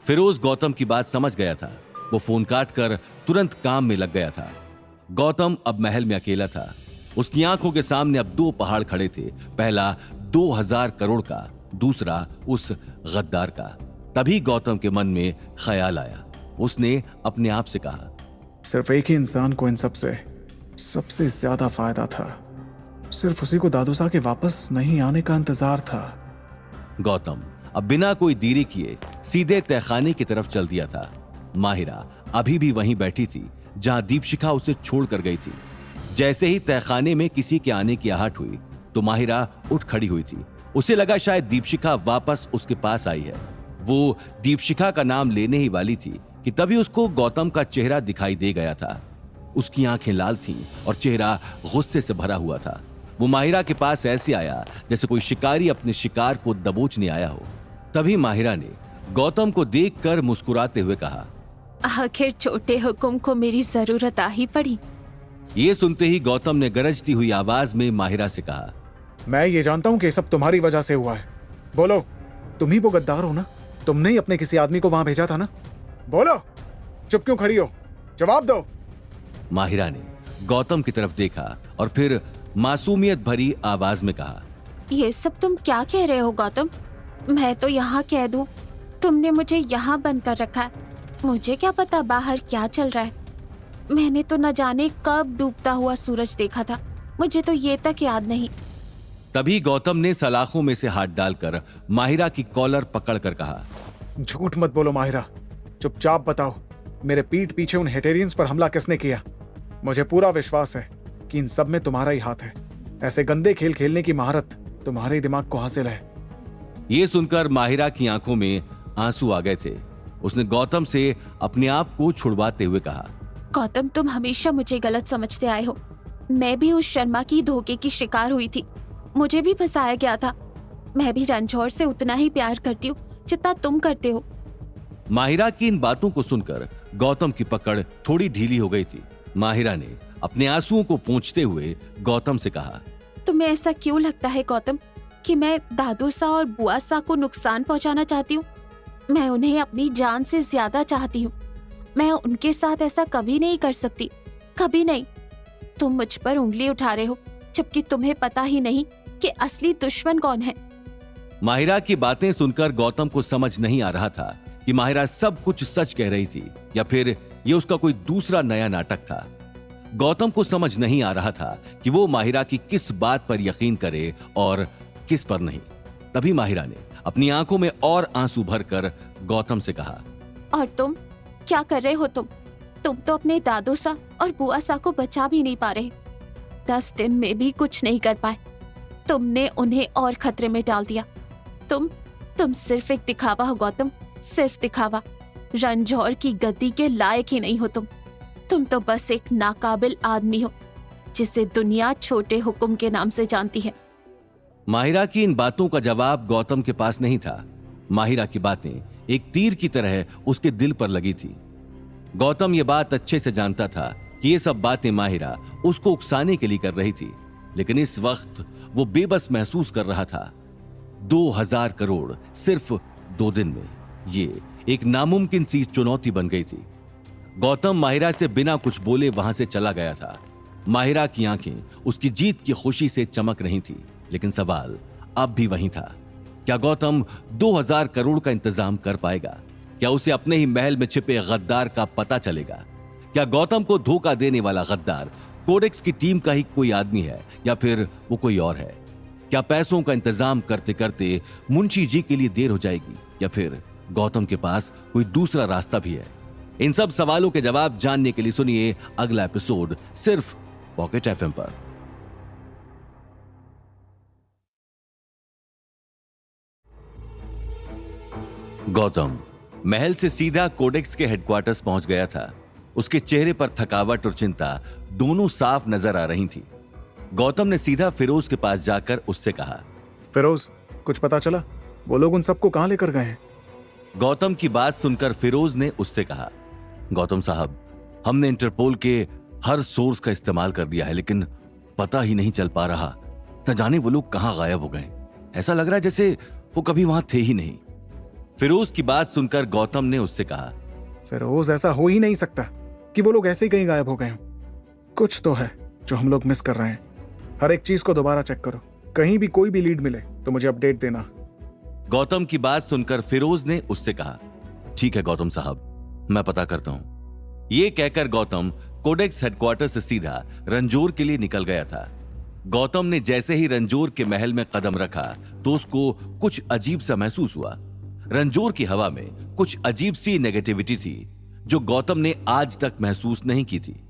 फिरोज गौतम की बात समझ गया था। वो फोन काट कर तुरंत काम में लग गया था। गौतम अब महल में अकेला था। उसकी आंखों के सामने अब दो पहाड़ खड़े थे, पहला 2000 करोड़ का, दूसरा उस गद्दार का। तभी गौतम के मन में ख्याल आया। उसने अपने आप से कहा, सिर्फ एक ही इंसान को इन सबसे ज्यादा फायदा था। सिर्फ उसी को दादू साहब के वापस नहीं आने का इंतजार था। गौतम अब बिना कोई देरी किए सीधे तहखाने की तरफ चल दिया था। माहिरा अभी भी वहीं बैठी थी जहां दीपशिखा उसे छोड़कर गई थी। जैसे ही तहखाने में किसी के आने की आहट हुई तो माहिरा उठ खड़ी हुई थी। उसे लगा शायद दीपशिखा वापस उसके पास आई है। वो दीपशिखा का नाम लेने ही वाली थी कि तभी उसको गौतम का चेहरा दिखाई दे गया था। उसकी आंखें लाल थीं और चेहरा गुस्से से भरा हुआ था। वो माहिरा के पास ऐसे आया जैसे कोई शिकारी अपने शिकार को दबोचने आया हो। तभी माहिरा ने गौतम को देखकर मुस्कुराते हुए कहा, आखिर छोटे हुक्म को मेरी जरूरत आ ही पड़ी। ये सुनते ही गौतम ने गरजती हुई आवाज में माहिरा से कहा, मैं ये जानता हूं कि ये सब तुम्हारी वजह से हुआ है। बोलो, तुम ही वो गद्दार हो ना? तुमने ही अपने किसी आदमी को वहां भेजा था ना? बोलो, चुप क्यों खड़ी हो? जवाब दो। माहिरा ने गौतम की तरफ देखा और फिर मासूमियत भरी आवाज में कहा, ये सब तुम क्या कह रहे हो गौतम? मैं तो यहाँ कह दूं, तुमने मुझे यहाँ बंद कर रखा है। मुझे क्या पता बाहर क्या चल रहा है। मैंने तो न जाने कब डूबता हुआ सूरज देखा था, मुझे तो ये तक याद नहीं। तभी गौतम ने सलाखों में से हाथ डालकर माहिरा की कॉलर पकड़कर कहा, झूठ मत बोलो माहिरा, चुपचाप बताओ, मेरे पीठ पीछे उन हेटेरियंस पर हमला किसने किया? मुझे पूरा विश्वास है कि इन सब में तुम्हारा ही हाथ है। ऐसे गंदे खेल खेलने की महारत तुम्हारे ही दिमाग को हासिल है। ये सुनकर माहिरा की आंखों में आंसू आ गए थे। उसने गौतम से अपने आप को छुड़वाते हुए कहा, गौतम, तुम हमेशा मुझे गलत समझते आए हो। मैं भी उस शर्मा की धोखे की शिकार हुई थी। मुझे भी फंसाया गया था। मैं भी रणछोड़ से उतना ही प्यार करती हूँ जितना तुम करते हो। माहिरा की इन बातों को सुनकर गौतम की पकड़ थोड़ी ढीली हो गई थी। माहिरा ने अपने आंसुओं को पोंछते हुए गौतम से कहा, तुम्हें ऐसा क्यों लगता है गौतम कि मैं दादू सा और बुआ सा को नुकसान पहुंचाना चाहती हूँ? मैं उन्हें अपनी जान से ज्यादा चाहती हूँ। मैं उनके साथ ऐसा कभी नहीं कर सकती, कभी नहीं। तुम मुझ पर उंगली उठा रहे हो जबकि तुम्हें पता ही नहीं कि असली दुश्मन कौन है। माहिरा की बातें सुनकर गौतम को समझ नहीं आ रहा था कि माहिरा सब कुछ सच कह रही थी या फिर ये उसका कोई दूसरा नया नाटक था। गौतम को समझ नहीं आ रहा था कि वो माहिरा की किस बात पर यकीन करे और किस पर नहीं। तभी माहिरा ने अपनी आंखों में और आंसू भरकर गौतम से कहा, और तुम क्या कर रहे हो? तुम तो अपने दादू सा और बुआ सा को बचा भी नहीं पा रहे। 10 दिन में भी कुछ नहीं कर पाए। तुमने उन्हें और खतरे में डाल दिया। तुम सिर्फ एक दिखावा हो गौतम, सिर्फ दिखावा। रणझौर की गद्दी के लायक ही नहीं हो तुम तो बस एक नाकाबिल आदमी हो जिसे दुनिया छोटे हुक्म के नाम से जानती है। माहिरा की इन बातों का जवाब गौतम के पास नहीं था। माहिरा की बातें एक तीर की तरह उसके दिल पर लगी थी। गौतम ये बात अच्छे से जानता था कि ये सब बातें माहिरा उसको उकसाने के लिए कर रही थी, लेकिन इस वक्त वो बेबस महसूस कर रहा था। 2000 करोड़ सिर्फ 2 दिन में, ये एक नामुमकिन सी चुनौती बन गई थी। गौतम माहिरा से बिना कुछ बोले वहां से चला गया था। माहिरा की आंखें उसकी जीत की खुशी से चमक रही थी, लेकिन सवाल अब भी वही था, क्या गौतम 2000 करोड़ का इंतजाम कर पाएगा? क्या उसे अपने ही महल में छिपे गद्दार का पता चलेगा? क्या गौतम को धोखा देने वाला गद्दार कोडेक्स की टीम का ही कोई आदमी है या फिर वो कोई और है? क्या पैसों का इंतजाम करते करते मुंशी जी के लिए देर हो जाएगी या फिर गौतम के पास कोई दूसरा रास्ता भी है? इन सब सवालों के जवाब जानने के लिए सुनिए अगला एपिसोड सिर्फ पॉकेट एफएम पर। गौतम महल से सीधा कोडेक्स के हेडक्वार्टर्स पहुंच गया था। उसके चेहरे पर थकावट और चिंता दोनों साफ नजर आ रही थी। गौतम ने सीधा फिरोज के पास जाकर उससे कहा, फिरोज, कुछ पता चला? वो लोग उन सबको कहां लेकर गए हैं? गौतम की बात सुनकर फिरोज ने उससे कहा, गौतम साहब, हमने इंटरपोल के हर सोर्स का इस्तेमाल कर दिया है, लेकिन पता ही नहीं चल पा रहा। न जाने वो लोग कहां गायब हो गए। ऐसा लग रहा है जैसे वो कभी वहां थे ही नहीं। फिरोज की बात सुनकर गौतम ने उससे कहा, फिरोज, ऐसा हो ही नहीं सकता कि वो लोग ऐसे ही कहीं गायब हो गए हों। कुछ तो है जो हम लोग मिस कर रहे हैं। हर एक चीज को दोबारा चेक करो, कहीं भी कोई भी लीड मिले तो मुझे अपडेट देना। गौतम की बात सुनकर फिरोज ने उससे कहा, ठीक है गौतम साहब, मैं पता करता हूं। यह कहकर गौतम कोडेक्स हेडक्वार्टर से सीधा रंजोर के लिए निकल गया था। गौतम ने जैसे ही रंजोर के महल में कदम रखा तो उसको कुछ अजीब सा महसूस हुआ। रंजोर की हवा में कुछ अजीब सी नेगेटिविटी थी जो गौतम ने आज तक महसूस नहीं की थी।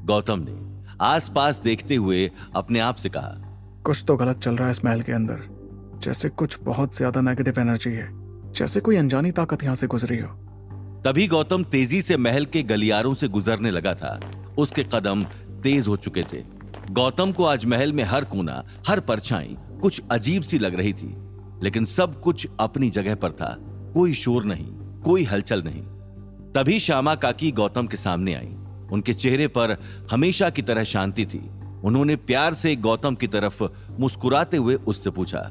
गौतम ने आसपास देखते हुए अपने आप से कहा, कुछ तो गलत चल रहा है इस महल के अंदर। जैसे कुछ बहुत ज्यादा नेगेटिव एनर्जी है, जैसे कोई अनजानी ताकत यहां से गुजरी हो। तभी गौतम तेजी से महल के गलियारों से गुजरने लगा था। उसके कदम तेज हो चुके थे। गौतम को आज महल में हर कोना, हर परछाई कुछ अजीब सी लग रही थी, लेकिन सब कुछ अपनी जगह पर था। कोई शोर नहीं, कोई हलचल नहीं। तभी श्यामा काकी गौतम के सामने आई। उनके चेहरे पर हमेशा की तरह शांति थी। उन्होंने प्यार से गौतम की तरफ मुस्कुराते हुए उससे पूछा,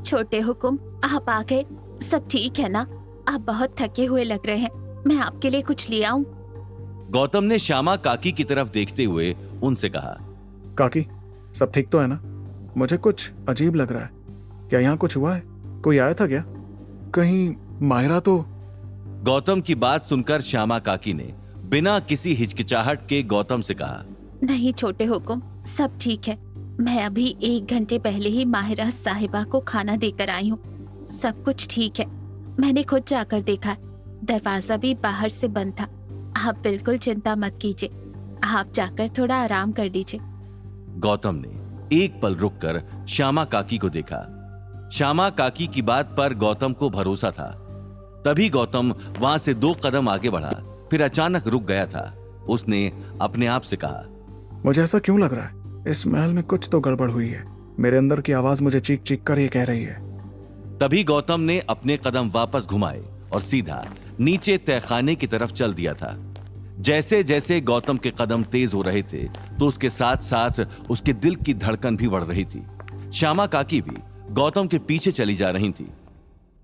छोटे हुकुम, आप आ गए। सब ठीक है ना? आप बहुत थके हुए लग रहे हैं। मैं आपके लिए कुछ ले आऊं? गौतम ने श्यामा काकी की तरफ देखते हुए उनसे कहा, काकी, सब ठीक तो है ना? मुझे कुछ अजीब लग रहा है। क्या यहाँ कुछ हुआ है? कोई आया था क्या? कहीं माहिरा तो? गौतम की बात सुनकर श्यामा काकी ने बिना किसी हिचकिचाहट के गौतम से कहा, नहीं छोटे हुकुम, सब ठीक है। मैं अभी 1 घंटे पहले ही माहिरा साहिबा को खाना देकर आई हूँ। सब कुछ ठीक है। मैंने खुद जाकर देखा, दरवाजा भी बाहर से बंद था। आप बिल्कुल चिंता मत कीजिए। आप जाकर थोड़ा आराम कर लीजिए। गौतम ने एक पल रुककर श्यामा काकी को देखा। श्यामा काकी की बात पर गौतम को भरोसा था। तभी गौतम वहां से 2 कदम आगे बढ़ा, फिर अचानक रुक गया था। उसने अपने आप से कहा, मुझे ऐसा क्यों लग रहा है? इस महल में कुछ तो गड़बड़ हुई है। मेरे अंदर की आवाज मुझे चीख चीख कर ये कह रही है। तभी गौतम ने अपने कदम वापस घुमाए और सीधा नीचे तहखाने की तरफ चल दिया था। जैसे जैसे गौतम के कदम तेज हो रहे थे तो उसके साथ साथ उसके दिल की धड़कन भी बढ़ रही थी। श्यामा काकी भी गौतम के पीछे चली जा रही थी।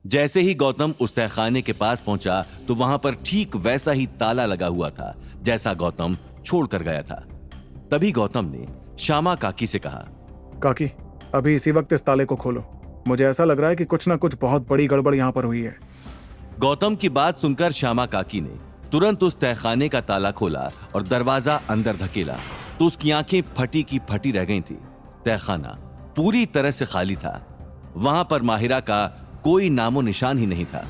जैसे ही गौतम उस तहखाने के पास पहुंचा तो वहां पर ठीक वैसा ही ताला लगा हुआ था जैसा गौतम छोड़कर गया था। तभी गौतम ने श्यामा काकी से कहा, काकी, अभी इसी वक्त इस ताले को खोलो। मुझे ऐसा लग रहा है कि कुछ ना कुछ बहुत बड़ी गड़बड़ यहाँ पर हुई है। गौतम की बात सुनकर श्यामा काकी ने तुरंत उस तहखाने का ताला खोला और दरवाजा अंदर धकेला तो उसकी आंखें फटी की फटी रह गई थी। तहखाना पूरी तरह से खाली था। वहां पर माहिरा का कोई नामो निशान ही नहीं था।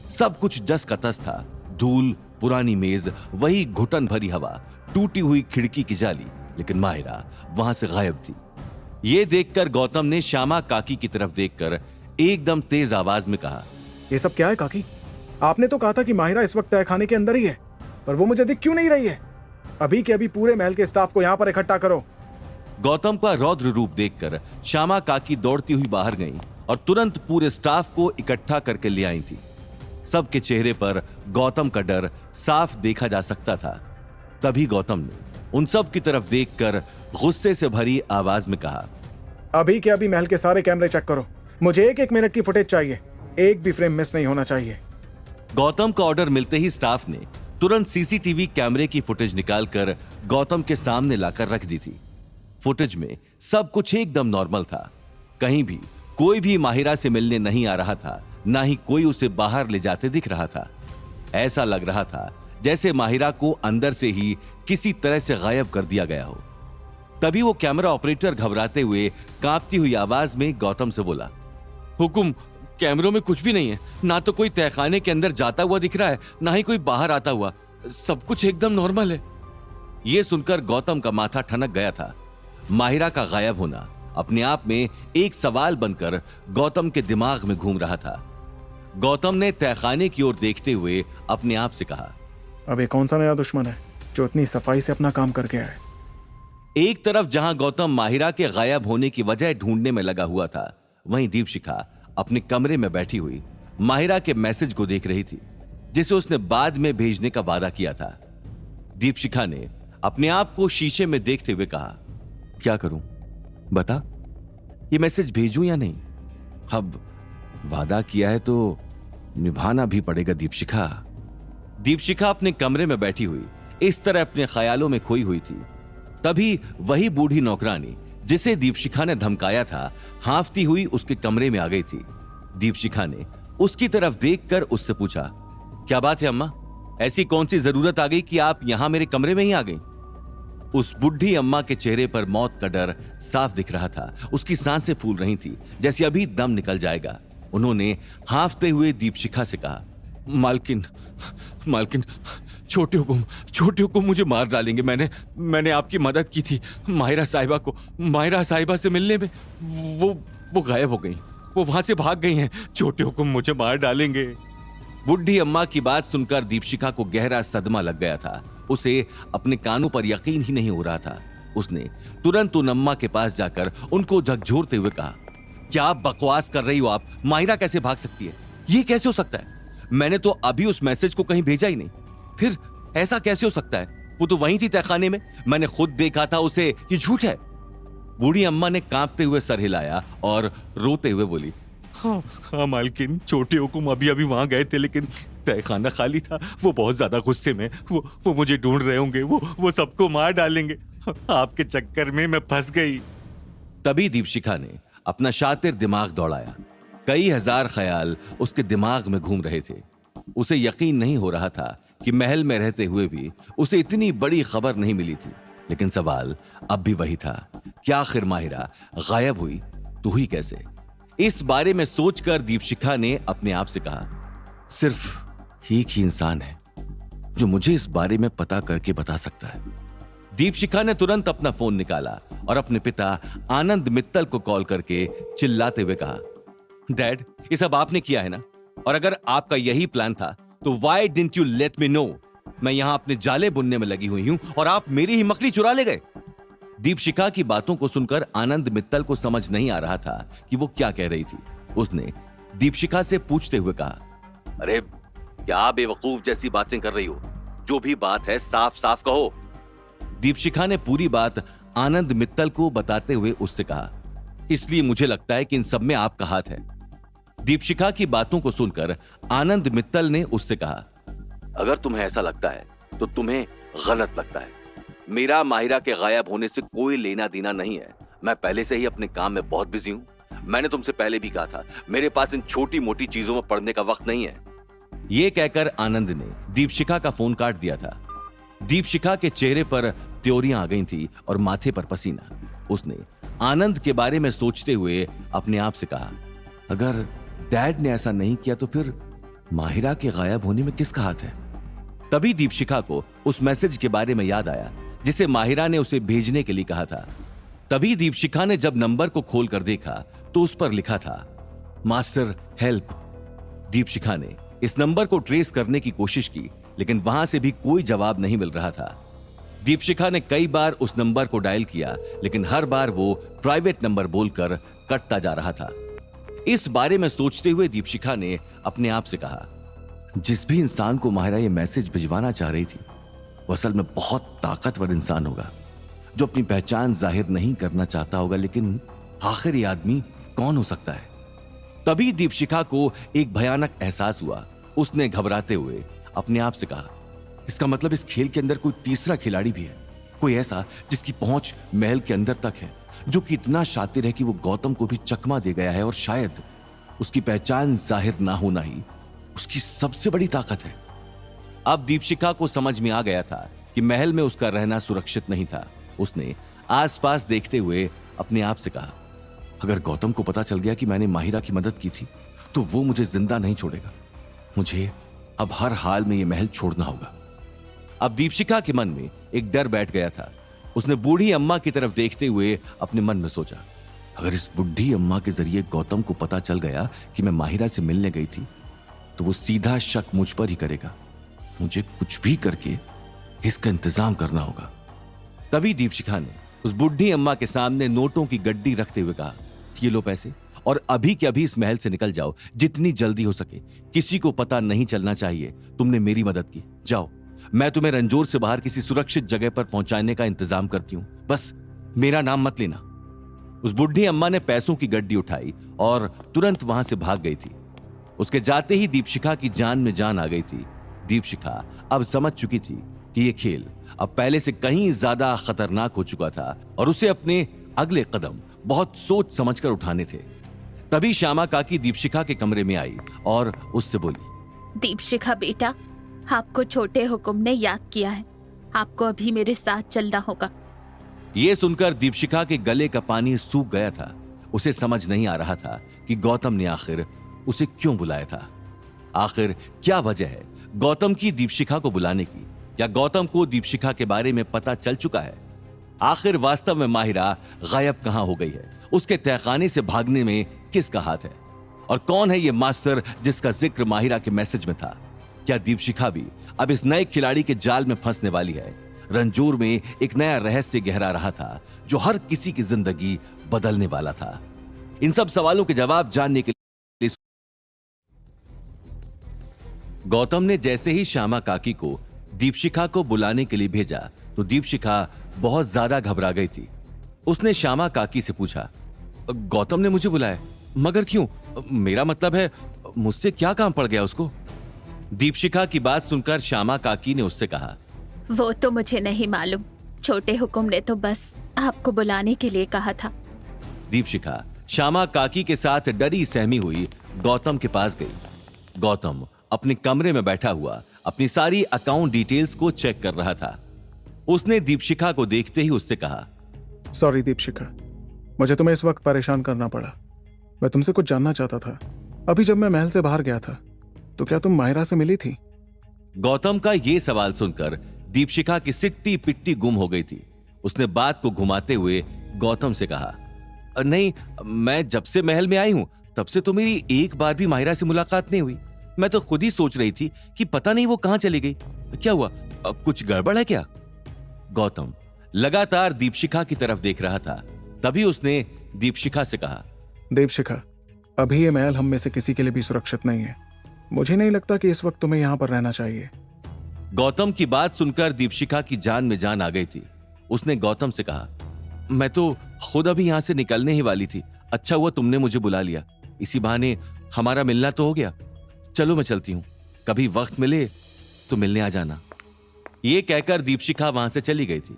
सब कुछ जस का तस था। धूल, पुरानी मेज, वही घुटन भरी हवा, टूटी हुई खिड़की की जाली, लेकिन माहिरा वहां से गायब थी। यह देखकर गौतम ने श्यामा काकी की तरफ देखकर एकदम तेज आवाज में कहा, ये सब क्या है काकी? आपने तो कहा था कि माहिरा इस वक्त तहखाने के अंदर ही है, पर वो मुझे दिख क्यों नहीं रही है? अभी के अभी पूरे महल के स्टाफ को यहाँ पर इकट्ठा करो। गौतम का रौद्र रूप देखकर श्यामा काकी दौड़ती हुई बाहर गई और तुरंत पूरे स्टाफ को इकट्ठा करके ले आई थी। सबके चेहरे पर गौतम का डर साफ देखा जा सकता था। तभी गौतम ने उन सब की तरफ देखकर गुस्से से भरी आवाज में कहा, अभी के अभी महल के सारे कैमरे चेक करो। मुझे 1-1 मिनट की फुटेज चाहिए। एक भी फ्रेम मिस नहीं होना चाहिए। गौतम का ऑर्डर मिलते ही स्टाफ ने तुरंत सीसीटीवी कैमरे की फुटेज निकालकर गौतम के सामने लाकर रख दी थी। फुटेज में सब कुछ एकदम नॉर्मल था। कहीं भी कोई भी माहिरा से मिलने नहीं आ रहा था, ना ही कोई उसे बाहर ले जाते दिख रहा था। ऐसा लग रहा था जैसे माहिरा को अंदर से ही किसी तरह से गायब कर दिया गया हो। तभी वो कैमरा ऑपरेटर घबराते हुए कांपती हुई आवाज में गौतम से बोला, हुकुम, कैमरों में कुछ भी नहीं है। ना तो कोई तहखाने के अंदर जाता हुआ दिख रहा है, ना ही कोई बाहर आता हुआ। सब कुछ एकदम नॉर्मल है। यह सुनकर गौतम का माथा ठनक गया था। माहिरा का गायब होना अपने आप में एक सवाल बनकर गौतम के दिमाग में घूम रहा था। गौतम ने तहखाने की ओर देखते हुए अपने आप से कहा, अब ये कौन सा नया दुश्मन है जो इतनी सफाई से अपना काम करके आए? एक तरफ जहां गौतम माहिरा के गायब होने की वजह ढूंढने में लगा हुआ था, वहीं दीपशिखा अपने कमरे में बैठी हुई माहिरा के मैसेज को देख रही थी जिसे उसने बाद में भेजने का वादा किया था। दीपशिखा ने अपने आप को शीशे में देखते हुए कहा, क्या करूं बता, ये मैसेज भेजूं या नहीं? अब वादा किया है तो निभाना भी पड़ेगा दीपशिखा। दीपशिखा अपने कमरे में बैठी हुई इस तरह अपने ख्यालों में खोई हुई थी। तभी वही बूढ़ी नौकरानी जिसे दीपशिखा ने धमकाया था हांफती हुई उसके कमरे में आ गई थी। दीपशिखा ने उसकी तरफ देखकर उससे पूछा, क्या बात है अम्मा, ऐसी कौन सी जरूरत आ गई कि आप यहां मेरे कमरे में ही आ गई? उस बुढ़ी अम्मा के चेहरे पर मौत का डर साफ दिख रहा था। उसकी सांसें फूल रही थी जैसे अभी दम निकल जाएगा। उन्होंने हांफते हुए दीपशिखा से कहा, मालकिन मालकिन, छोटे हुकुम मुझे मार डालेंगे। मैंने आपकी मदद की थी माहिरा साहिबा से मिलने में। वो गायब हो गई, वो वहां से भाग गई हैं। छोटे हुकुम मुझे मार डालेंगे। बुढ़ी अम्मा की बात सुनकर दीपशिखा को गहरा सदमा लग गया था। उसे अपने कानों पर यकीन ही नहीं हो रहा था। उसने तुरंत उन अम्मा के पास जाकर उनको झकझोरते हुए कहा, क्या आप बकवास कर रही हो? आप माहिरा कैसे भाग सकती है? ये कैसे हो सकता है? मैंने तो अभी उस मैसेज को कहीं भेजा ही नहीं। फिर ऐसा कैसे हो सकता है? वो तो वहीं थी तहखाने में, मैंने खुद देखा था उसे। ये झूठ है। बूढ़ी अम्मा ने कांपते हुए सर हिलाया और रोते हुए बोली, हाँ मालकिन, छोटे हुकुम अभी वहां गए थे लेकिन तहखाना खाली था। वो बहुत ज्यादा गुस्से में, वो मुझे ढूंढ रहे होंगे। वो सबको मार डालेंगे। आपके चक्कर में मैं फंस गई। तभी दीपशिखा ने अपना शातिर दिमाग दौड़ाया। कई हजार ख्याल उसके दिमाग में घूम रहे थे। उसे यकीन नहीं हो रहा था कि महल में रहते हुए भी उसे इतनी बड़ी खबर नहीं मिली थी। लेकिन सवाल अब भी वही था, क्या आखिर माहिरा गायब हुई तो हुई कैसे? इस बारे में सोचकर दीपशिखा ने अपने आप से कहा, सिर्फ एक ही इंसान है जो मुझे इस बारे में पता करके बता सकता है। दीपशिखा ने तुरंत अपना फोन निकाला और अपने पिता आनंद मित्तल को कॉल करके चिल्लाते हुए कहा, डैड, ये सब आपने किया है ना? और अगर आपका यही प्लान था तो why didn't you let me know? मैं यहां अपने जाले बुनने में लगी हुई हूं और आप मेरी ही मकड़ी चुरा ले गए। दीपशिखा की बातों को सुनकर आनंद मित्तल को समझ नहीं आ रहा था कि वो क्या कह रही थी। उसने दीपशिखा से पूछते हुए कहा, अरे क्या बेवकूफ जैसी बातें कर रही हो? जो भी बात है साफ साफ कहो। दीपशिखा ने पूरी बात आनंद मित्तल को बताते हुए उससे कहा, इसलिए मुझे लगता है कि इन सब में आपका हाथ है। दीपशिखा की बातों को सुनकर आनंद मित्तल ने उससे कहा, अगर तुम्हें ऐसा लगता है तो तुम्हें गलत लगता है। मेरा माहिरा के गायब होने से कोई लेना देना नहीं है। मैं पहले से ही अपने काम में बहुत बिजी हूं। मैंने तुमसे पहले भी कहा था, मेरे पास इन छोटी मोटी चीजों में पड़ने का वक्त नहीं है। यह कहकर आनंद ने दीपशिखा का फोन काट दिया था। दीपशिखा के चेहरे पर त्योरियां आ गई थी और माथे पर पसीना। उसने आनंद के बारे में सोचते हुए अपने आप से कहा, अगर डैड ने ऐसा नहीं किया तो फिर माहिरा के गायब होने में किसका हाथ है? तभी दीपशिखा को उस मैसेज के बारे में याद आया जिसे माहिरा ने उसे भेजने के लिए कहा था। तभी दीपशिखा ने जब नंबर को खोलकर देखा तो उस पर लिखा था, मास्टर हेल्प। दीपशिखा ने इस नंबर को ट्रेस करने की कोशिश की लेकिन वहां से भी कोई जवाब नहीं मिल रहा था। दीपशिखा ने कई बार उस नंबर को डायल किया लेकिन हर बार वो प्राइवेट नंबर बोलकर कटता जा रहा था। इस बारे में सोचते हुए दीपशिखा ने अपने आप से कहा, जिस भी इंसान को माहिरा ये मैसेज भिजवाना चाह रही थी वो असल में बहुत ताकतवर इंसान होगा जो अपनी पहचान जाहिर नहीं करना चाहता होगा। लेकिन आखिर ये आदमी कौन हो सकता है? तभी दीपशिखा को एक भयानक एहसास हुआ। उसने घबराते हुए अपने आप से कहा, इसका मतलब इस खेल के अंदर कोई तीसरा खिलाड़ी भी है, कोई ऐसा जिसकी पहुंच महल के अंदर तक है, जो कि इतना शातिर है कि वो गौतम को भी चकमा दे गया है और शायद उसकी पहचान जाहिर ना होना ही उसकी सबसे बड़ी ताकत है। अब दीपशिखा को समझ में आ गया था कि महल में उसका रहना सुरक्षित नहीं था। उसने आसपास देखते हुए अपने आप से कहा, अगर गौतम को पता चल गया कि मैंने माहिरा की मदद की थी तो वो मुझे जिंदा नहीं छोड़ेगा। मुझे अब हर हाल में यह महल छोड़ना होगा। अब दीपशिखा के मन में एक डर बैठ गया था। उसने बूढ़ी अम्मा की तरफ देखते हुए अपने मन में सोचा, अगर इस बुढ़ी अम्मा के जरिए गौतम को पता चल गया कि मैं माहिरा से मिलने गई थी तो वो सीधा शक मुझ पर ही करेगा। मुझे कुछ भी करके इसका इंतजाम करना होगा। तभी दीपशिखा ने उस बुढ़ी अम्मा के सामने नोटों की गड्डी रखते हुए कहा, ये लो पैसे और अभी के अभी इस महल से निकल जाओ, जितनी जल्दी हो सके। किसी को पता नहीं चलना चाहिए तुमने मेरी मदद की। जाओ, मैं तुम्हें रंजोर से बाहर किसी सुरक्षित जगह पर पहुंचाने का इंतजाम करती हूं, बस मेरा नाम मत लेना। उस बुढ़ी अम्मा ने पैसों की गड्डी उठाई और तुरंत वहां से भाग गई थी। उसके जाते ही दीपशिखा की जान में जान आ गई थी। दीपशिखा अब समझ चुकी थी कि यह खेल अब पहले से कहीं ज्यादा खतरनाक हो चुका था और उसे अपने अगले कदम बहुत सोच समझकर उठाने थे। तभी श्यामा काकी दीपशिखा के कमरे में आई और उससे बोली, दीपशिखा बेटा, आपको छोटे हुक्म ने याद किया है, आपको अभी मेरे साथ चलना होगा। यह सुनकर दीपशिखा के गले का पानी सूख गया था। उसे समझ नहीं आ रहा था कि गौतम ने आखिर उसे क्यों बुलाया था। आखिर क्या वजह है गौतम की दीपशिखा को बुलाने की? क्या गौतम को दीपशिखा के बारे में पता चल चुका है? आखिर वास्तव में माहिरा गायब कहां हो गई है? उसके तहखाने से भागने में किसका हाथ है? और कौन है यह मास्टर जिसका जिक्र माहिरा के मैसेज में था? क्या दीपशिखा भी अब इस नए खिलाड़ी के जाल में फंसने वाली है? रंजोर में एक नया रहस्य गहरा रहा था जो हर किसी की जिंदगी बदलने वाला था। इन सब सवालों के जवाब जानने के लिए गौतम ने जैसे ही श्यामा काकी को दीपशिखा को बुलाने के लिए भेजा तो दीपशिखा बहुत ज्यादा घबरा गई थी। उसने श्यामा काकी से पूछा, गौतम ने मुझे बुलाया, मगर क्यों? मेरा मतलब है, मुझसे क्या काम पड़ गया उसको? दीपशिखा की बात सुनकर श्यामा काकी ने उससे कहा, वो तो मुझे नहीं मालूम, छोटे हुक्म ने तो बस आपको बुलाने के लिए कहा था। दीपशिखा श्यामा काकी के साथ डरी सहमी हुई गौतम के पास गई। गौतम अपने कमरे में बैठा हुआ अपनी सारी अकाउंट डिटेल्स को चेक कर रहा था। उसने दीपशिखा को देखते ही उससे कहा, सॉरी दीपशिखा, मुझे तुम्हें इस वक्त परेशान करना पड़ा। मैं तुमसे कुछ जानना चाहता था। अभी जब मैं महल से बाहर गया था तो क्या तुम माहिरा से मिली थी? गौतम का यह सवाल सुनकर दीपशिखा की सिट्टी पिट्टी गुम हो गई थी। उसने बात को घुमाते हुए गौतम से कहा, नहीं, मैं जब से महल में आई हूं तब से तो मेरी एक बार भी माहिरा से मुलाकात नहीं हुई। मैं तो खुद ही सोच रही थी कि पता नहीं वो कहां चली गई। क्या हुआ, कुछ गड़बड़ है क्या? गौतम लगातार दीपशिखा की तरफ देख रहा था। तभी उसने दीपशिखा से कहा, दीपशिखा, अभी ये महल हम में से किसी के लिए भी सुरक्षित नहीं है। मुझे नहीं लगता कि इस वक्त तुम्हें यहां पर रहना चाहिए। गौतम की बात सुनकर दीपशिखा की जान में जान आ गई थी। उसने गौतम से कहा, मैं तो खुद अभी यहां से निकलने ही वाली थी। अच्छा हुआ तुमने मुझे बुला लिया, इसी बहाने हमारा मिलना तो हो गया। चलो मैं चलती हूं, कभी वक्त मिले तो मिलने आ जाना। यह कहकर दीपशिखा वहां से चली गई थी।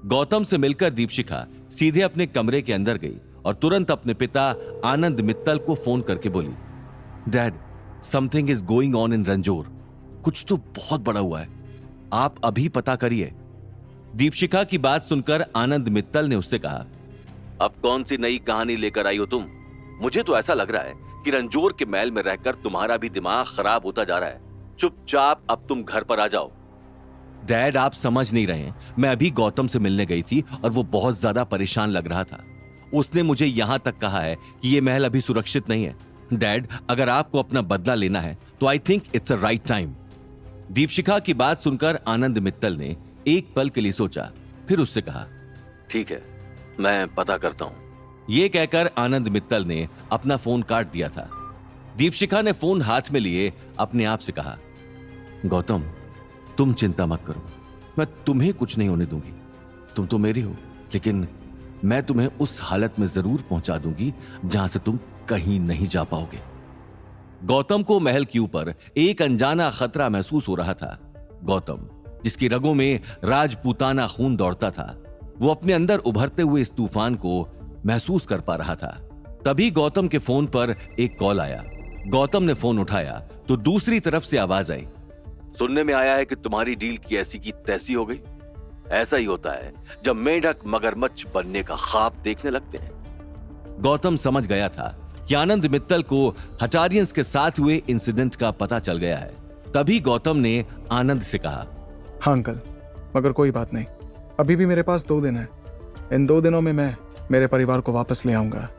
गौतम से मिलकर दीपशिखा सीधे अपने कमरे के अंदर गई और तुरंत अपने पिता आनंद मित्तल को फोन करके बोली, dad, something is going on in Ranjor. कुछ तो बहुत बड़ा हुआ है, आप अभी पता करिए। दीपशिखा की बात सुनकर आनंद मित्तल ने उससे कहा, अब कौन सी नई कहानी लेकर आई हो तुम? मुझे तो ऐसा लग रहा है कि रंजोर के महल में रहकर तुम्हारा भी दिमाग खराब होता जा रहा है। चुपचाप अब तुम घर पर आ जाओ। डैड, आप समझ नहीं रहे हैं। मैं अभी गौतम से मिलने गई थी और वो बहुत ज्यादा परेशान लग रहा था। उसने मुझे यहां तक कहा है कि ये महल अभी सुरक्षित नहीं है। डैड, अगर आपको अपना बदला लेना है तो I think it's a right time. Deepshikha की बात सुनकर आनंद मित्तल ने एक पल के लिए सोचा, फिर उससे कहा, ठीक है, मैं पता करता हूं। यह कहकर आनंद मित्तल ने अपना फोन काट दिया था। दीपशिखा ने फोन हाथ में लिए अपने आप से कहा, गौतम, तुम चिंता मत करो, मैं तुम्हें कुछ नहीं होने दूंगी। तुम तो मेरी हो, लेकिन मैं तुम्हें उस हालत में जरूर पहुंचा दूंगी जहां से तुम कहीं नहीं जा पाओगे। गौतम को महल के ऊपर एक अनजाना खतरा महसूस हो रहा था। गौतम, जिसकी रगों में राजपूताना खून दौड़ता था, वो अपने अंदर उभरते हुए इस तूफान को महसूस कर पा रहा था। तभी गौतम के फोन पर एक कॉल आया। गौतम ने फोन उठाया तो दूसरी तरफ से आवाज आई, सुनने में आया है कि तुम्हारी डील की ऐसी की तैसी हो गई। ऐसा ही होता है जब मेंढक मगरमच्छ बनने का ख्वाब देखने लगते हैं। गौतम समझ गया था कि आनंद मित्तल को हटारियंस के साथ हुए इंसिडेंट का पता चल गया है। तभी गौतम ने आनंद से कहा, हाँ अंकल, मगर कोई बात नहीं, अभी भी मेरे पास 2 दिन है। इन 2 दिनों में मैं मेरे परिवार को वापस ले आऊंगा।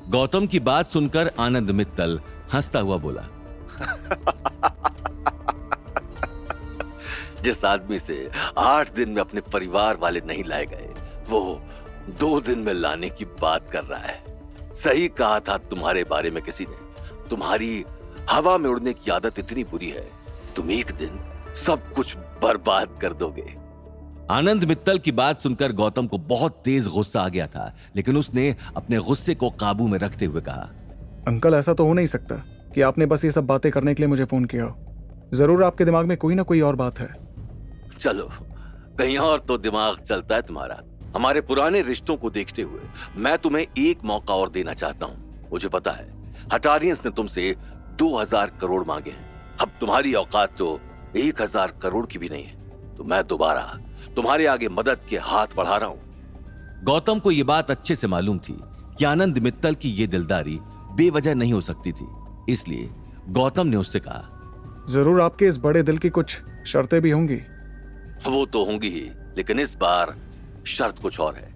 गौतम की बात सुनकर आनंद मित्तल हंसता हुआ बोला, जिस आदमी से 8 दिन में अपने परिवार वाले नहीं लाए गए, वो 2 दिन में लाने की बात कर रहा है। सही कहा था तुम्हारे बारे में किसी ने। तुम्हारी हवा में उड़ने की आदत इतनी बुरी है, तुम एक दिन सब कुछ बर्बाद कर दोगे। आनंद मित्तल की बात सुनकर गौतम को बहुत तेज गुस्सा आ गया था, लेकिन उसने अपने गुस्से को काबू में रखते हुए कहा, अंकल ऐसा तो हो नहीं सकता कि आपने बस ये सब बातें करने के लिए मुझे फोन किया हो। जरूर आपके दिमाग में कोई ना कोई और बात है। चलो, कहीं और तो दिमाग चलता है तुम्हारा। हमारे पुराने रिश्तों को देखते हुए मैं तुम्हें एक मौका और देना चाहता हूं। मुझे पता है हटारियंस ने तुमसे 2000 करोड़ मांगे हैं। अब तुम्हारी औकात तो 1000 करोड़ की भी नहीं है, तो मैं दोबारा तुम्हारे आगे मदद के हाथ बढ़ा रहा हूं। गौतम को यह बात अच्छे से मालूम थी कि आनंद मित्तल की यह दिलदारी बेवजह नहीं हो सकती थी, इसलिए गौतम ने उससे कहा, जरूर आपके इस बड़े दिल की कुछ शर्तें भी होंगी। वो तो होंगी ही, लेकिन इस बार शर्त कुछ और है।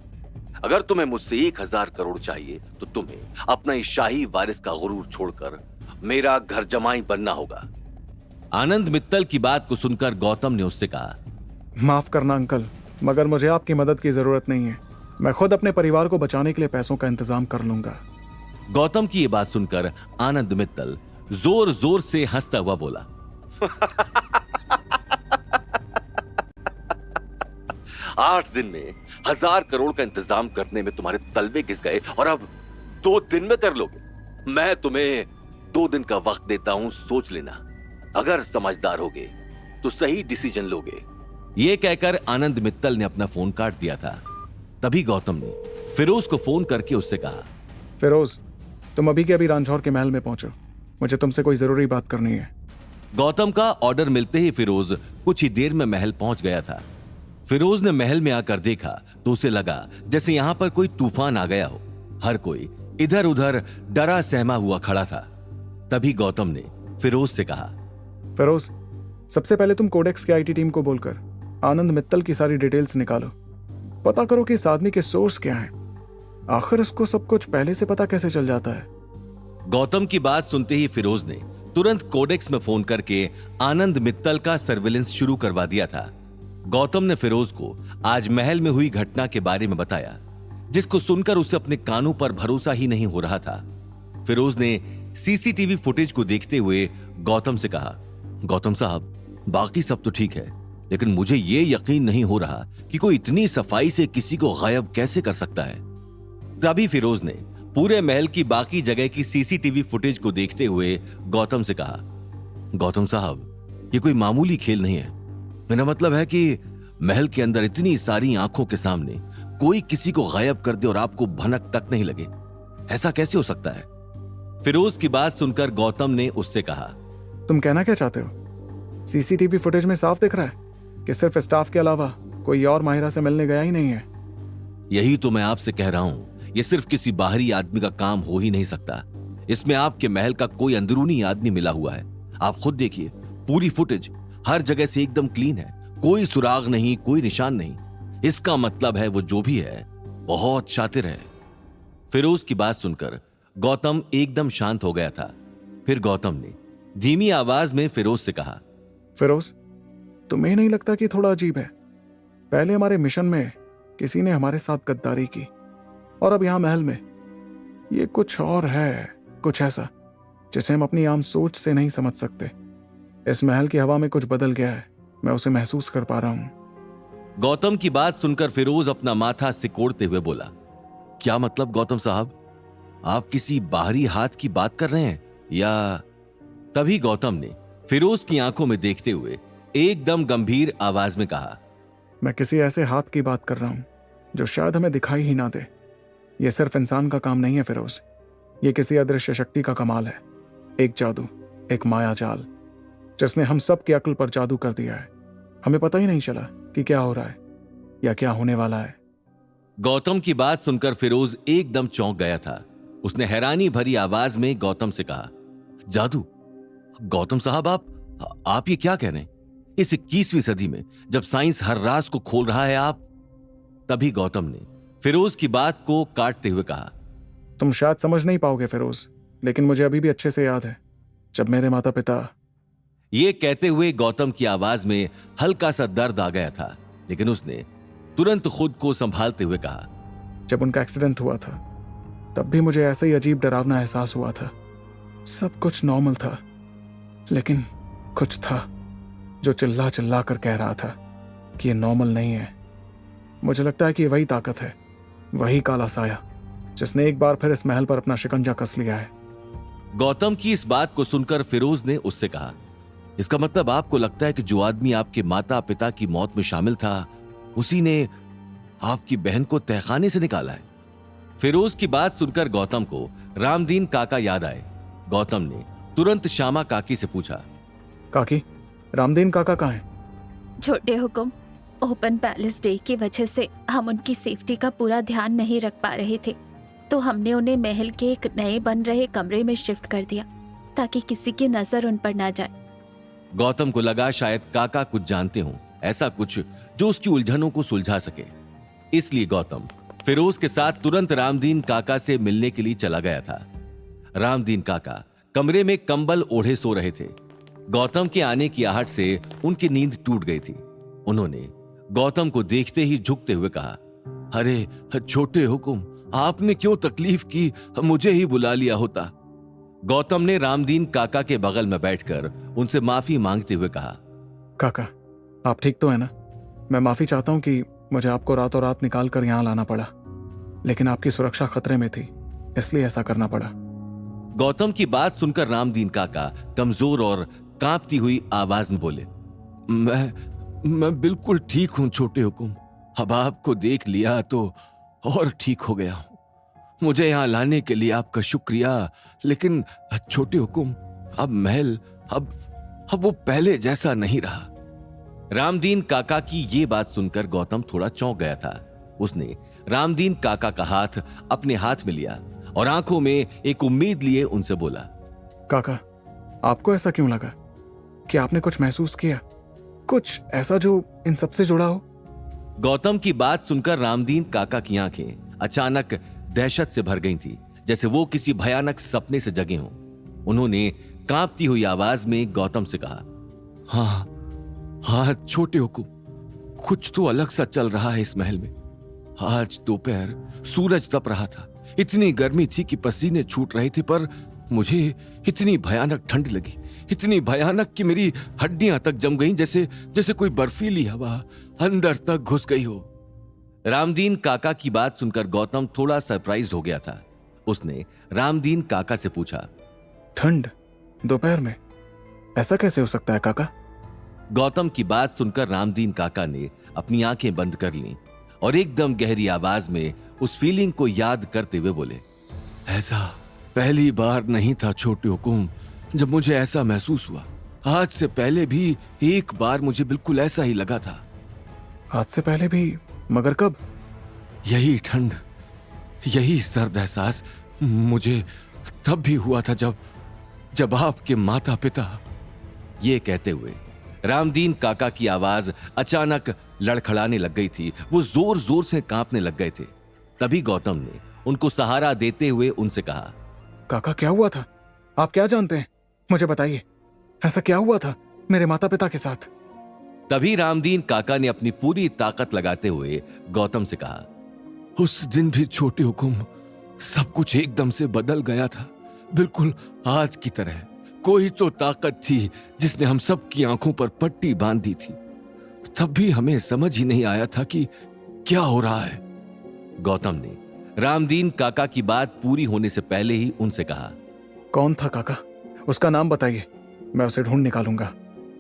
अगर तुम्हें मुझसे 1000 करोड़ चाहिए तो तुम्हें अपना इस शाही वारिस का गुरूर छोड़कर मेरा घर जमाई बनना होगा। आनंद मित्तल की बात को सुनकर गौतम ने उससे कहा, माफ करना अंकल, मगर मुझे आपकी मदद की जरूरत नहीं है। मैं खुद अपने परिवार को बचाने के लिए पैसों का इंतजाम कर लूंगा। गौतम की यह बात सुनकर आनंद मित्तल जोर जोर से हंसता हुआ बोला, 8 दिन में 1000 करोड़ का इंतजाम करने में तुम्हारे तलवे घिस गए और अब 2 दिन में कर लोगे। मैं तुम्हें 2 दिन का वक्त देता हूं, सोच लेना। अगर समझदार होगे तो सही डिसीजन लोगे। यह कहकर आनंद मित्तल ने अपना फोन काट दिया था। तभी गौतम ने फिरोज को फोन करके उससे कहा, फिरोज, तुम अभी के अभी रांझौर के महल में पहुंचो, मुझे तुमसे कोई जरूरी बात करनी है। गौतम का ऑर्डर मिलते ही फिरोज कुछ ही देर में महल पहुंच गया था। फिरोज ने महल में आकर देखा तो उसे लगा जैसे यहां पर कोई तूफान आ गया हो। हर कोई इधर उधर डरा सहमा हुआ खड़ा था। तभी गौतम ने फिरोज से कहा, फिरोज, सबसे पहले तुम कोडेक्स की आईटी टीम को बोलकर आनंद मित्तल की सारी डिटेल्स निकालो। पता करो कि इस आदमी के सोर्स क्या हैं। आखिर इसको सब कुछ पहले से पता कैसे चल जाता है। गौतम की बात सुनते ही फिरोज ने तुरंत कोडेक्स में फोन करके आनंद मित्तल का सर्विलेंस शुरू करवा दिया था। गौतम ने फिरोज को आज महल में हुई घटना के बारे में बताया, जिसको सुनकर उसे अपने कानों पर भरोसा ही नहीं हो रहा था। फिरोज ने सीसीटीवी फुटेज को देखते हुए गौतम से कहा, गौतम साहब, बाकी सब तो ठीक है, लेकिन मुझे यह यकीन नहीं हो रहा कि कोई इतनी सफाई से किसी को गायब कैसे कर सकता है। तभी फिरोज ने पूरे महल की बाकी जगह की सीसीटीवी फुटेज को देखते हुए गौतम से कहा, गौतम साहब, ये कोई मामूली खेल नहीं है। मेरा मतलब है कि महल के अंदर इतनी सारी आंखों के सामने कोई किसी को गायब कर दे और आपको भनक तक नहीं लगे, ऐसा कैसे हो सकता है? फिरोज की बात सुनकर गौतम ने उससे कहा, तुम कहना क्या चाहते हो? सीसीटीवी फुटेज में साफ दिख रहा है कि सिर्फ स्टाफ के अलावा कोई और माहिरा से मिलने गया ही नहीं है। यही तो मैं आपसे कह रहा हूं, ये सिर्फ किसी बाहरी आदमी का काम हो ही नहीं सकता। इसमें आपके महल का कोई अंदरूनी आदमी मिला हुआ है। आप खुद देखिए, पूरी फुटेज हर जगह से एकदम क्लीन है, कोई सुराग नहीं, कोई निशान नहीं। इसका मतलब है वो जो भी है बहुत शातिर है। फिरोज की बात सुनकर गौतम एकदम शांत हो गया था। फिर गौतम ने धीमी आवाज में फिरोज से कहा, फिरोज, तुम्हें नहीं लगता कि थोड़ा अजीब है? पहले हमारे मिशन में किसी ने हमारे साथ गद्दारी की और अब यहां महल में ये कुछ और है, कुछ ऐसा जिसे हम अपनी आम सोच से नहीं समझ सकते। इस महल की हवा में कुछ बदल गया है, मैं उसे महसूस कर पा रहा हूं। गौतम की बात सुनकर फिरोज अपना माथा सिकोड़ते हुए बोला, क्या मतलब गौतम साहब, आप किसी बाहरी हाथ की बात कर रहे हैं या? तभी गौतम ने फिरोज की आंखों में देखते हुए एकदम गंभीर आवाज में कहा, मैं किसी ऐसे हाथ की बात कर रहा हूं जो शायद हमें दिखाई ही ना दे। यह सिर्फ इंसान का काम नहीं है फिरोज, ये किसी अदृश्य शक्ति का कमाल है। एक जादू, एक माया जाल जिसने हम सब की अक्ल पर जादू कर दिया है। हमें पता ही नहीं चला कि क्या हो रहा है या क्या होने वाला है। गौतम की बात सुनकर फिरोज एकदम चौंक गया था। उसने हैरानी भरी आवाज में गौतम से कहा, जादू? गौतम साहब, आप ये क्या कह रहे हैं? इस 21वीं सदी में जब साइंस हर राज को खोल रहा है, आप? तभी गौतम ने फिरोज की बात को काटते हुए कहा, तुम शायद समझ नहीं पाओगे फिरोज, लेकिन मुझे अभी भी अच्छे से याद है जब मेरे माता पिता। ये कहते हुए गौतम की आवाज में हल्का सा दर्द आ गया था, लेकिन उसने तुरंत खुद को संभालते हुए कहा, जब उनका एक्सीडेंट हुआ था तब भी मुझे ऐसा ही अजीब डरावना एहसास हुआ था। सब कुछ नॉर्मल था, लेकिन कुछ था जो चिल्ला चिल्ला कर कह रहा था कि ये नॉर्मल नहीं है। मुझे लगता है कि ये वही ताकत है, वही काला साया जिसने एक बार फिर इस महल पर अपना शिकंजा कस लिया है। गौतम की इस बात को सुनकर फिरोज ने उससे कहा, इसका मतलब आपको लगता है कि जो आदमी आपके माता पिता की मौत में शामिल था उसी ने आपकी बहन को तहखाने से निकाला है? फिरोज की बात सुनकर गौतम को रामदीन काका याद आए। गौतम ने तुरंत श्यामा काकी से पूछा, काकी, रामदीन काका कहाँ हैं? छोटे हुकुम, ओपन पैलेस डे की वजह से हम उनकी सेफ्टी का पूरा ध्यान नहीं रख पा रहे थे, तो हमने उन्हें महल के एक नए बन रहे कमरे में शिफ्ट कर दिया ताकि किसी की नजर उन पर ना जाए। गौतम को लगा शायद काका कुछ जानते हों, ऐसा कुछ जो उसकी उलझनों को सुलझा सके। इसलिए गौतम फिरोज के साथ तुरंत रामदीन काका से मिलने के लिए चला गया था। रामदीन काका कमरे में कंबल ओढ़े सो रहे थे। गौतम के आने की आहट से उनकी नींद टूट गई थी। उन्होंने गौतम को देखते ही झुकते हुए कहा, अरे छोटे हुकुम, आपने क्यों तकलीफ की, मुझे ही बुला लिया होता। गौतम ने रामदीन काका के बगल में बैठकर उनसे माफी मांगते हुए कहा, काका, आप ठीक तो है ना? मैं माफी चाहता हूं कि मुझे आपको रातों रात निकाल कर यहां लाना पड़ा, लेकिन आपकी सुरक्षा खतरे में थी, इसलिए ऐसा करना पड़ा। गौतम की बात सुनकर रामदीन काका कमजोर और कांपती हुई आवाज में बोले, मैं बिल्कुल ठीक हूं छोटे हुकुम। अब आपको देख लिया तो और ठीक हो गया हूं। मुझे यहां लाने के लिए आपका शुक्रिया, लेकिन छोटे हुकुम, अब महल अब वो पहले जैसा नहीं रहा। रामदीन काका की ये बात सुनकर गौतम थोड़ा चौंक गया था। उसने रामदीन काका का हाथ अपने हाथ में लिया और आंखों में एक उम्मीद लिए उनसे बोला, काका, आपको ऐसा क्यों लगा? कि आपने कुछ महसूस किया, कुछ ऐसा जो इन सबसे जुड़ा हो? गौतम की बात सुनकर रामदीन काका की आंखें अचानक दहशत से भर गई थी, जैसे वो किसी भयानक सपने से जगे हों। उन्होंने कांपती हुई आवाज में गौतम से कहा, हाँ छोटे हुकुम, कुछ तो अलग सा चल रहा है इस महल में। आज दोपहर सूरज तप रहा था, इतनी गर्मी थी कि पसीने छूट रहे थे, पर मुझे इतनी भयानक ठंड लगी, इतनी भयानक कि मेरी हड्डियां तक जम गईं, जैसे कोई बर्फीली हवा अंदर तक घुस गई हो। रामदीन काका की बात सुनकर गौतम थोड़ा सरप्राइज हो गया था। उसने रामदीन काका से पूछा, ठंड दोपहर में? ऐसा कैसे हो सकता है काका? गौतम की बात सुनकर रामदीन काका ने अपनी आंखें बंद कर लीं और एकदम गहरी आवाज में उस फीलिंग को याद करते हुए बोले, ऐसा पहली बार नहीं था छोटे हुकुम जब मुझे ऐसा महसूस हुआ। आज से पहले भी एक बार मुझे बिल्कुल ऐसा ही लगा था। आज से पहले भी? मगर कब? यही ठंड, यही सर्द एहसास मुझे तब भी हुआ था जब आपके माता पिता। ये कहते हुए रामदीन काका की आवाज अचानक लड़खड़ाने लग गई थी। वो जोर जोर से कांपने लग गए थे। तभी गौतम ने उनको सहारा देते हुए उनसे कहा, काका, क्या हुआ था? आप क्या जानते हैं? मुझे बताइए, ऐसा क्या हुआ था मेरे माता पिता के साथ? तभी रामदीन काका ने अपनी पूरी ताकत लगाते हुए गौतम से कहा, उस दिन भी छोटे हुकुम सब कुछ एकदम से बदल गया था, बिल्कुल आज की तरह। कोई तो ताकत थी जिसने हम सब की आंखों पर पट्टी बांध दी थी। तब भी हमें समझ ही नहीं आया था कि क्या हो रहा है। गौतम ने रामदीन काका की बात पूरी होने से पहले ही उनसे कहा, कौन था काका? उसका नाम बताइए, मैं उसे ढूंढ निकालूंगा,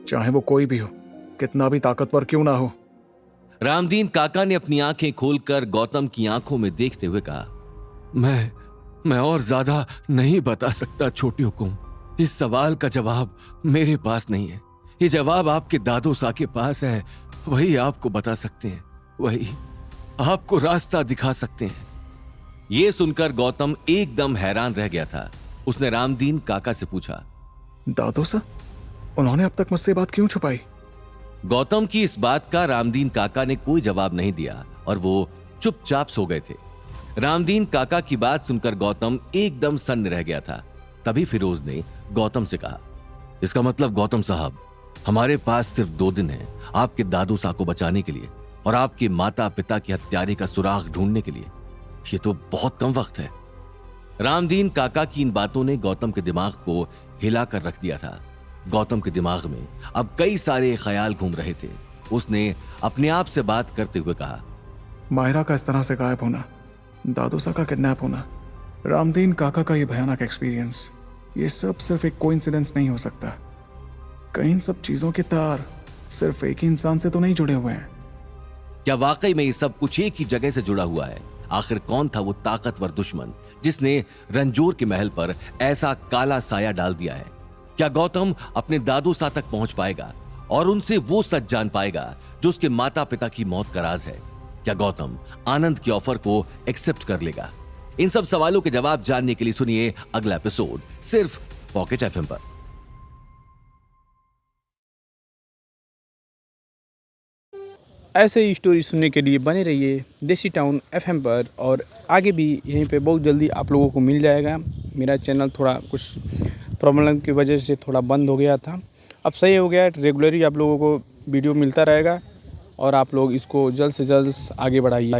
चाहे वो कोई भी हो, कितना भी ताकतवर क्यों ना हो। रामदीन काका ने अपनी आंखें खोलकर गौतम की आंखों में देखते हुए कहा, मैं और ज्यादा नहीं बता सकता छोटे हुकुम। इस सवाल का जवाब मेरे पास नहीं है। ये जवाब आपके दादो सा के पास है, वही आपको बता सकते हैं, वही आपको रास्ता दिखा सकते हैं। यह सुनकर गौतम एकदम हैरान रह गया था। उसने रामदीन काका से पूछा, दादो सा? उन्होंने अब तक मुझसे बात क्यों छुपाई? गौतम की इस बात का रामदीन काका ने कोई जवाब नहीं दिया और वो चुपचाप सो गए थे। रामदीन काका की बात सुनकर गौतम एकदम सन्न रह गया था। तभी फिरोज ने गौतम से कहा, इसका मतलब गौतम साहब, हमारे पास सिर्फ 2 दिन है आपके दादू सा को बचाने के लिए और आपके माता पिता के हत्यारे का सुराग ढूंढने के लिए। ये तो बहुत कम वक्त है। रामदीन काका की इन बातों ने गौतम के दिमाग को हिला कर रख दिया था। गौतम के दिमाग में अब कई सारे ख्याल घूम रहे थे। उसने अपने आप से बात करते हुए कहा, माहिरा का इस तरह से गायब होना, दादूसा का किडनैप होना, रामदीन काका का ये भयानक एक्सपीरियंस, ये सब सिर्फ एक कोइंसिडेंस नहीं हो सकता। कहीं इन सब चीजों के तार सिर्फ एक ही इंसान से तो नहीं जुड़े हुए हैं। क्या वाकई में ये सब कुछ एक ही जगह से जुड़ा हुआ है? आखिर कौन था वो ताकतवर दुश्मन जिसने रंजोर के महल पर ऐसा काला साया डाल दिया है? क्या गौतम अपने दादूसा तक पहुंच पाएगा और उनसे वो सच जान पाएगा जो उसके माता पिता की मौत का राज है? क्या गौतम आनंद की ऑफर को एक्सेप्ट कर लेगा? इन सब सवालों के जवाब जानने के लिए सुनिए अगला एपिसोड सिर्फ पॉकेट एफएम पर। ऐसे ही स्टोरी सुनने के लिए बने रहिए देसी टाउन एफएम पर, और आगे भी यहीं पे बहुत जल्दी आप लोगों को मिल जाएगा। मेरा चैनल थोड़ा कुछ प्रॉब्लम की वजह से थोड़ा बंद हो गया था, अब सही हो गया। रेगुलरली आप लोगों को वीडियो मिलता रहेगा और आप लोग इसको जल्द से जल्द आगे बढ़ाइए।